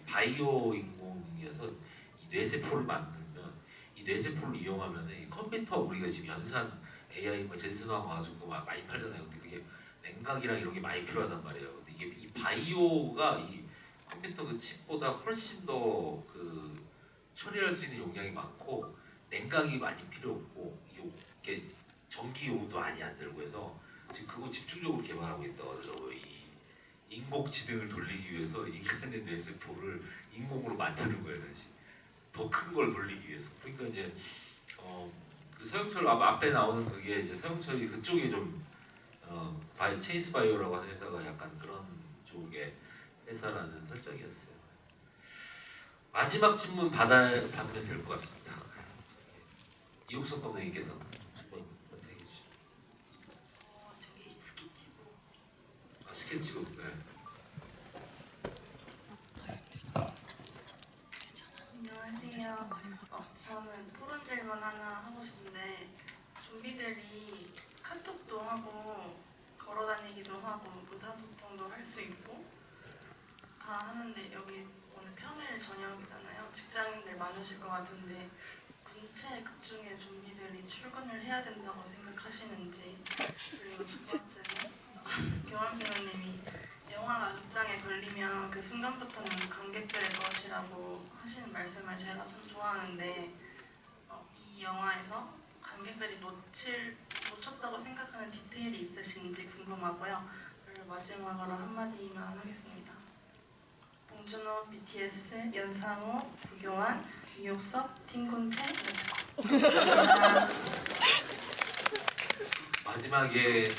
바이오 인공이어서 이 뇌세포를 만들면 이 뇌세포를 이용하면 이 컴퓨터 우리가 지금 연산 AI 뭐 젠슨왕 와가지고 많이 팔잖아요. 근데 그게 냉각이랑 이런 게 많이 필요하단 말이에요. 근데 이게 이 바이오가 이 컴퓨터 그 칩보다 훨씬 더 그 처리할 수 있는 용량이 많고 냉각이 많이 필요 없고 이게 전기 요금도 많이 안 들고 해서 지금 그거 집중적으로 개발하고 있다고 하더라고요. 이 인공지능을 돌리기 위해서 인간의 뇌세포를 인공으로 만드는 거예요. 사실 더 큰 걸 돌리기 위해서. 그러니까 이제 그 서영철 앞에 나오는 그게 이제 서영철이 그쪽에 좀 체이스 바이오라고 하는 회사가 약간 그런 쪽의 회사라는 설정이었어요. 마지막 질문 받으면 될 것 같습니다. 이옥석 감독님께서 한번 대해 주시죠. 저기 스케치북. 스케치북. 네. 안녕하세요. 저는 토론 질문 하나 하고 싶은데 좀비들이 카톡도 하고 걸어다니기도 하고 의사소통도 할 수 있고 다 하는데 여기 오늘 평일 저녁이잖아요. 직장인들 많으실 것 같은데 군체 극중에 좀비들이 출근을 해야 된다고 생각하시는지 그리고 두 번째는 경환 배우님이 영화가 극장에 걸리면 그 순간부터는 관객들의 것이라고 하시는 말씀을 제가 참 좋아하는데 이 영화에서 관객들이 놓쳤다고 생각하는 디테일이 있으신지 궁금하고요. 그리고 마지막으로 한마디만 하겠습니다. 봉준호, BTS, 연상호, 구교환, 이옥석, 팀군체, 렛츠고. 마지막에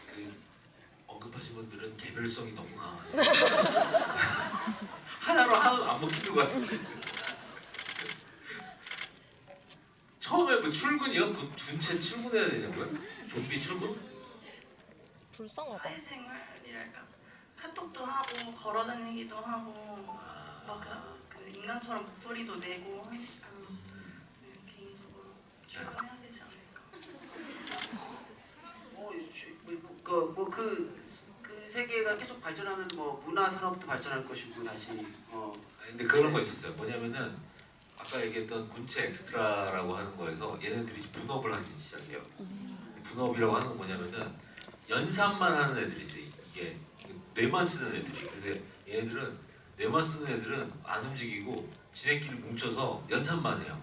그 언급하신 분들은 개별성이 너무 강하네요. 하나로 안 먹히는 것 같은데. 처음에 뭐 출근이요? 군체 출근해야 되냐고요? 좀비 출근? 불쌍하다. 사회생활이랄까 카톡도 하고 걸어다니기도 하고 막 그 인간처럼 목소리도 내고 하니까 개인적으로 출근해야 되지 않을까. 그 세계가 계속 발전하면 뭐 문화 산업도 발전할 것이고 다시 아니, 근데 그런 거 있었어요. 뭐냐면은 아까 얘기했던 군체 엑스트라라고 하는 거에서 얘네들이 분업을 하기 시작해요. 분업이라고 하는 건 뭐냐면은 연산만 하는 애들이 있어요. 이게 뇌만 쓰는 애들이. 그래서 얘네들은 뇌만 쓰는 애들은 안 움직이고 지네끼리 뭉쳐서 연산만 해요.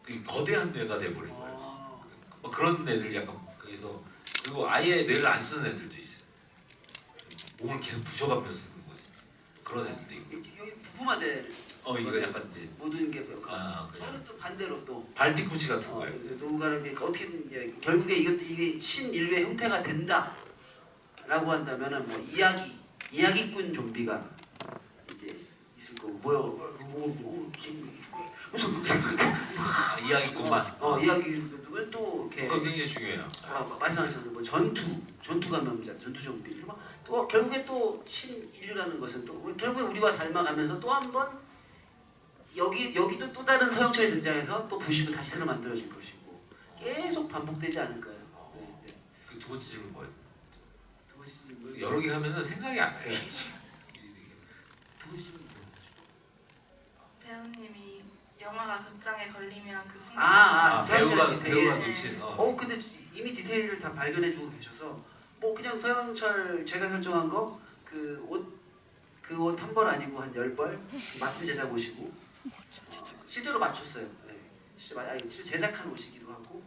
그 거대한 뇌가 돼버린 거예요. 뭐 그런 애들 약간 그래서 그리고 아예 뇌를 안 쓰는 애들도 있어요. 몸을 계속 부셔가면서 쓰는 거지. 그런 애들도 있고. 여기 부부마대 이거 약간 이제 모든 게 그냥 저는 또 반대로 또 발뒤꿈치 같은 거예요. 누군가는 어떻게든 이제 결국에 이게 신인류의 형태가 된다라고 한다면은 뭐 이야기꾼 좀비가 이제 있을 거고 이야기꾼만. 이야기꾼은 또 이렇게 그거 굉장히 중요해요. 말씀하셨던 뭐 전투 감염자, 전투 좀비. 또 결국에 또 신인류라는 것은 또 결국에 우리와 닮아가면서 또 한 번 여기도 또 다른 서영철이 등장해서 또 부시고 다시 새로 만들어질 것이고 계속 반복되지 않을까요? 네. 그 두 번째 질문 뭐예요? 두 번째 질문 여러 개 하면은 생각이 안 나요. 두 번째 질문 배우님이 영화가 극장에 걸리면 그 순간 서영철 배우가 디테일. 놓친. 근데 이미 디테일을 다 발견해주고 계셔서 뭐 그냥 서영철 제가 설정한 거 그 옷 한 벌 아니고 한 10벌 맞춤 제작 옷이고 실제로 맞췄어요. 네. 실제 제작한 옷이기도 하고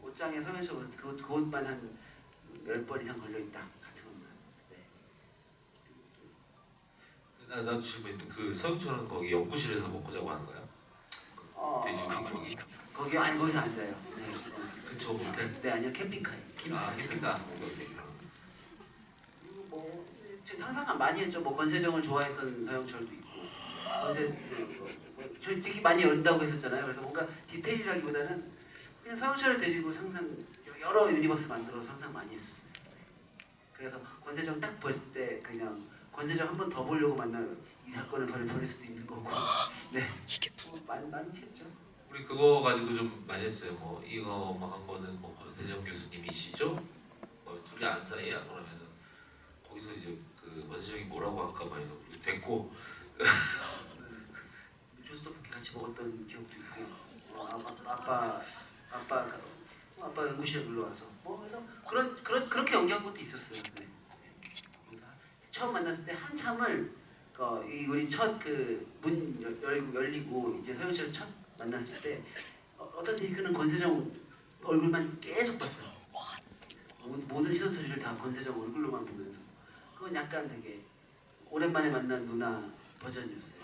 옷장에 서영철 옷, 그 옷만 한 10벌 이상 걸려있다 같은 옷만. 네. 나도 질문 있는 그 서영철은 거기 연구실에서 먹고 자고 하는 거야? 돼지고기 거기 아니 거기서 앉아요. 네. 근처 모텔? 네 아니요 캠핑카에. 캠핑카. 그리고 뭐 상상은 많이 했죠. 뭐 권세정을 좋아했던 서영철도 있고 저희 되게 많이 연다고 했었잖아요. 그래서 뭔가 디테일이라기보다는 그냥 서영철을 데리고 여러 유니버스 만들어서 상상 많이 했었어요. 네. 그래서 권세정 딱 봤을 때 그냥 권세정 한 번 더 보려고 만나면 이 사건을 벌일 수도 있는 거고. 네. 많이 했죠. 우리 그거 가지고 좀 많이 했어요. 뭐 이거 뭐 한 거는 뭐 권세정 교수님이시죠? 뭐 둘이 안 사이야? 그러면은 거기서 이제 그 권세정이 뭐라고 할까 봐 해서 됐고. 조스토프키 같이 먹었던 기억도 있고 아빠 연구실에 놀러와서 뭐 그래서 그렇게 연기한 것도 있었어요. 네. 그래서 처음 만났을 때 한참을 우리 첫 그 문 열리고 이제 서영철 첫 만났을 때 어떤 테이크는 권세정 얼굴만 계속 봤어요. 모든 시선 처리를 다 권세정 얼굴로만 보면서 그건 약간 되게 오랜만에 만난 누나 버전이었어요.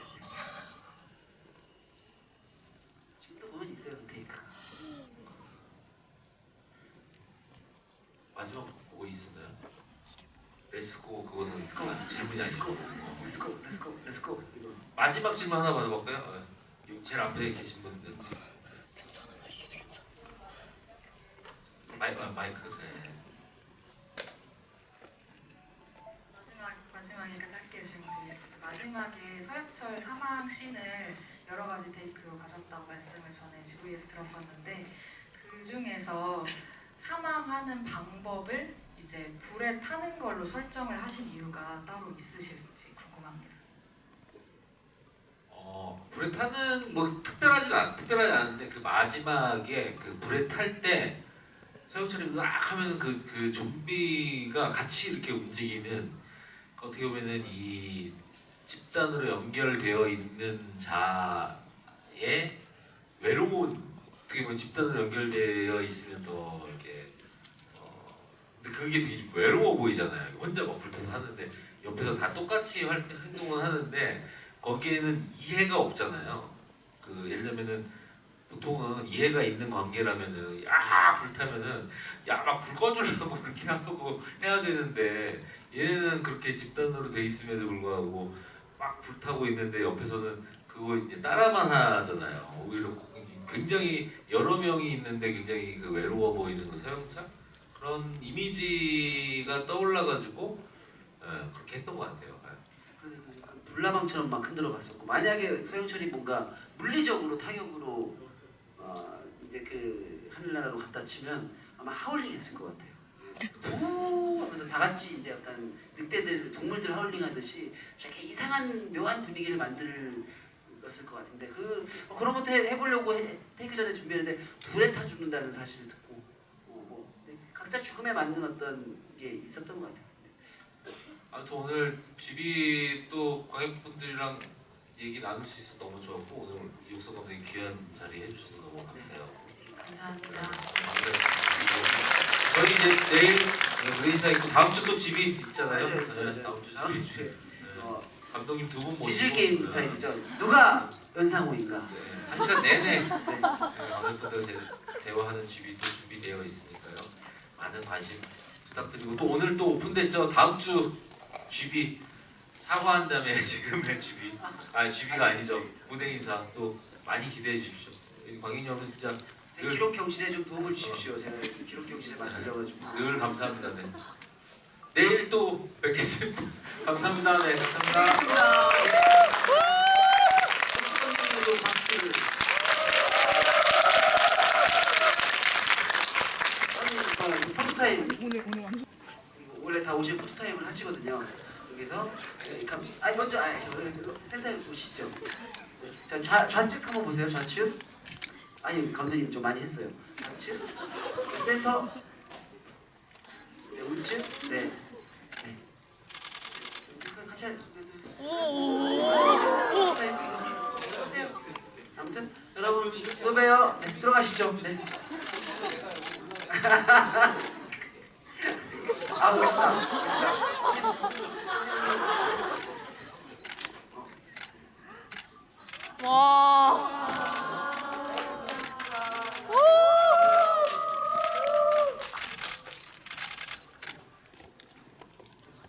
지금도 보면 있어요 그 테이크가. 마지막 뭐 있었나요? 렛츠고 그거는 질문이 렛츠고, 아니고 렛츠고, 렛츠고, 렛츠고. 이거. 마지막 질문 하나 받아볼까요? 제일 앞에 계신 분들 마이크 네. 마지막에 짧게 질문드리겠습니다. 마지막에 서영철 사망 씬을 여러 가지 테이크로 가셨다고 말씀을 전에 GV에서 들었었는데 그 중에서 사망하는 방법을 이제 불에 타는 걸로 설정을 하신 이유가 따로 있으실지 궁금합니다. 불에 타는 뭐 특별하지 않은데 그 마지막에 그 불에 탈 때 서영철이 으악하면 그 좀비가 같이 이렇게 움직이는 어떻게 보면은 이 집단으로 연결되어 있는 자의 외로운 어떻게 보면 집단으로 연결되어 있으면 더 이렇게 근데 그게 되게 외로워 보이잖아요. 혼자 막 불타서 하는데 옆에서 다 똑같이 행동을 하는데 거기에는 이해가 없잖아요. 그 예를 들면은 보통은 이해가 있는 관계라면은 야 불타면은 야 막 불 꺼주려고 그렇게 하고 해야 되는데 얘는 그렇게 집단으로 돼 있음에도 불구하고 막 불타고 있는데 옆에서는 그거 이제 따라만 하잖아요. 오히려 굉장히 여러 명이 있는데 굉장히 그 외로워 보이는 그 서영철 그런 이미지가 떠올라가지고 그렇게 했던 것 같아요. 불나방처럼 막 흔들어 봤었고 만약에 서영철이 뭔가 물리적으로 타격으로 이제 그 하늘나라로 갖다 치면 아마 하울링 했을 것 같아요. 우 하면서 다 같이 이제 약간 늑대들 동물들 하울링 하듯이 되게 이상한 묘한 분위기를 만들었을 것 같은데 그런 것도 해보려고 테이크 전에 준비했는데 불에 타 죽는다는 사실을 듣고 각자 죽음에 맞는 어떤 게 있었던 것 같아요. 아무튼 오늘 GB 또 관객분들이랑 얘기 나눌 수 있어서 너무 좋았고 오늘 이옥석 감독님 귀한 자리 해주셔서 너무 감사해요. 감사합니다. 저희 이제 내일 무대 인사 있고 다음 주 또 GB 있잖아요. 맞아요, 네, 다음 주 GB. 네. 감독님 두 분 모시고 지질 게임 스타일이죠. 누가 연상호인가? 네, 한 시간 내내 관객분들 대화하는 GB 또 준비되어 있으니까요. 많은 관심 부탁드리고 또 오늘 또 오픈됐죠. 다음 주 GB 사과한 다음에 지금의 GB GB가 아니죠. 무대 인사 또 많이 기대해 주십시오. 관객 여러분 진짜 제 기록 경신에 좀 도움을 주십시오. 제가 기록 경신에 만들어가지고 늘 감사합니다. 네. 내일 또 뵙겠습니다. 감사합니다. 네, 감사합니다. 알겠습니다. 박수를. 아니, 포토타임. 원래 다 오실 포토타임을 하시거든요. 여기서 먼저 센터에 오시죠. 자 좌측 한번 보세요. 좌측. 아니 감독님 좀 많이 했어요. 좌측. 센터. 네, 우측. 네. 같이 하세요. 아무튼 여러분 또 봬요. 네, 들어가시죠. 네. 아 멋있다. 와.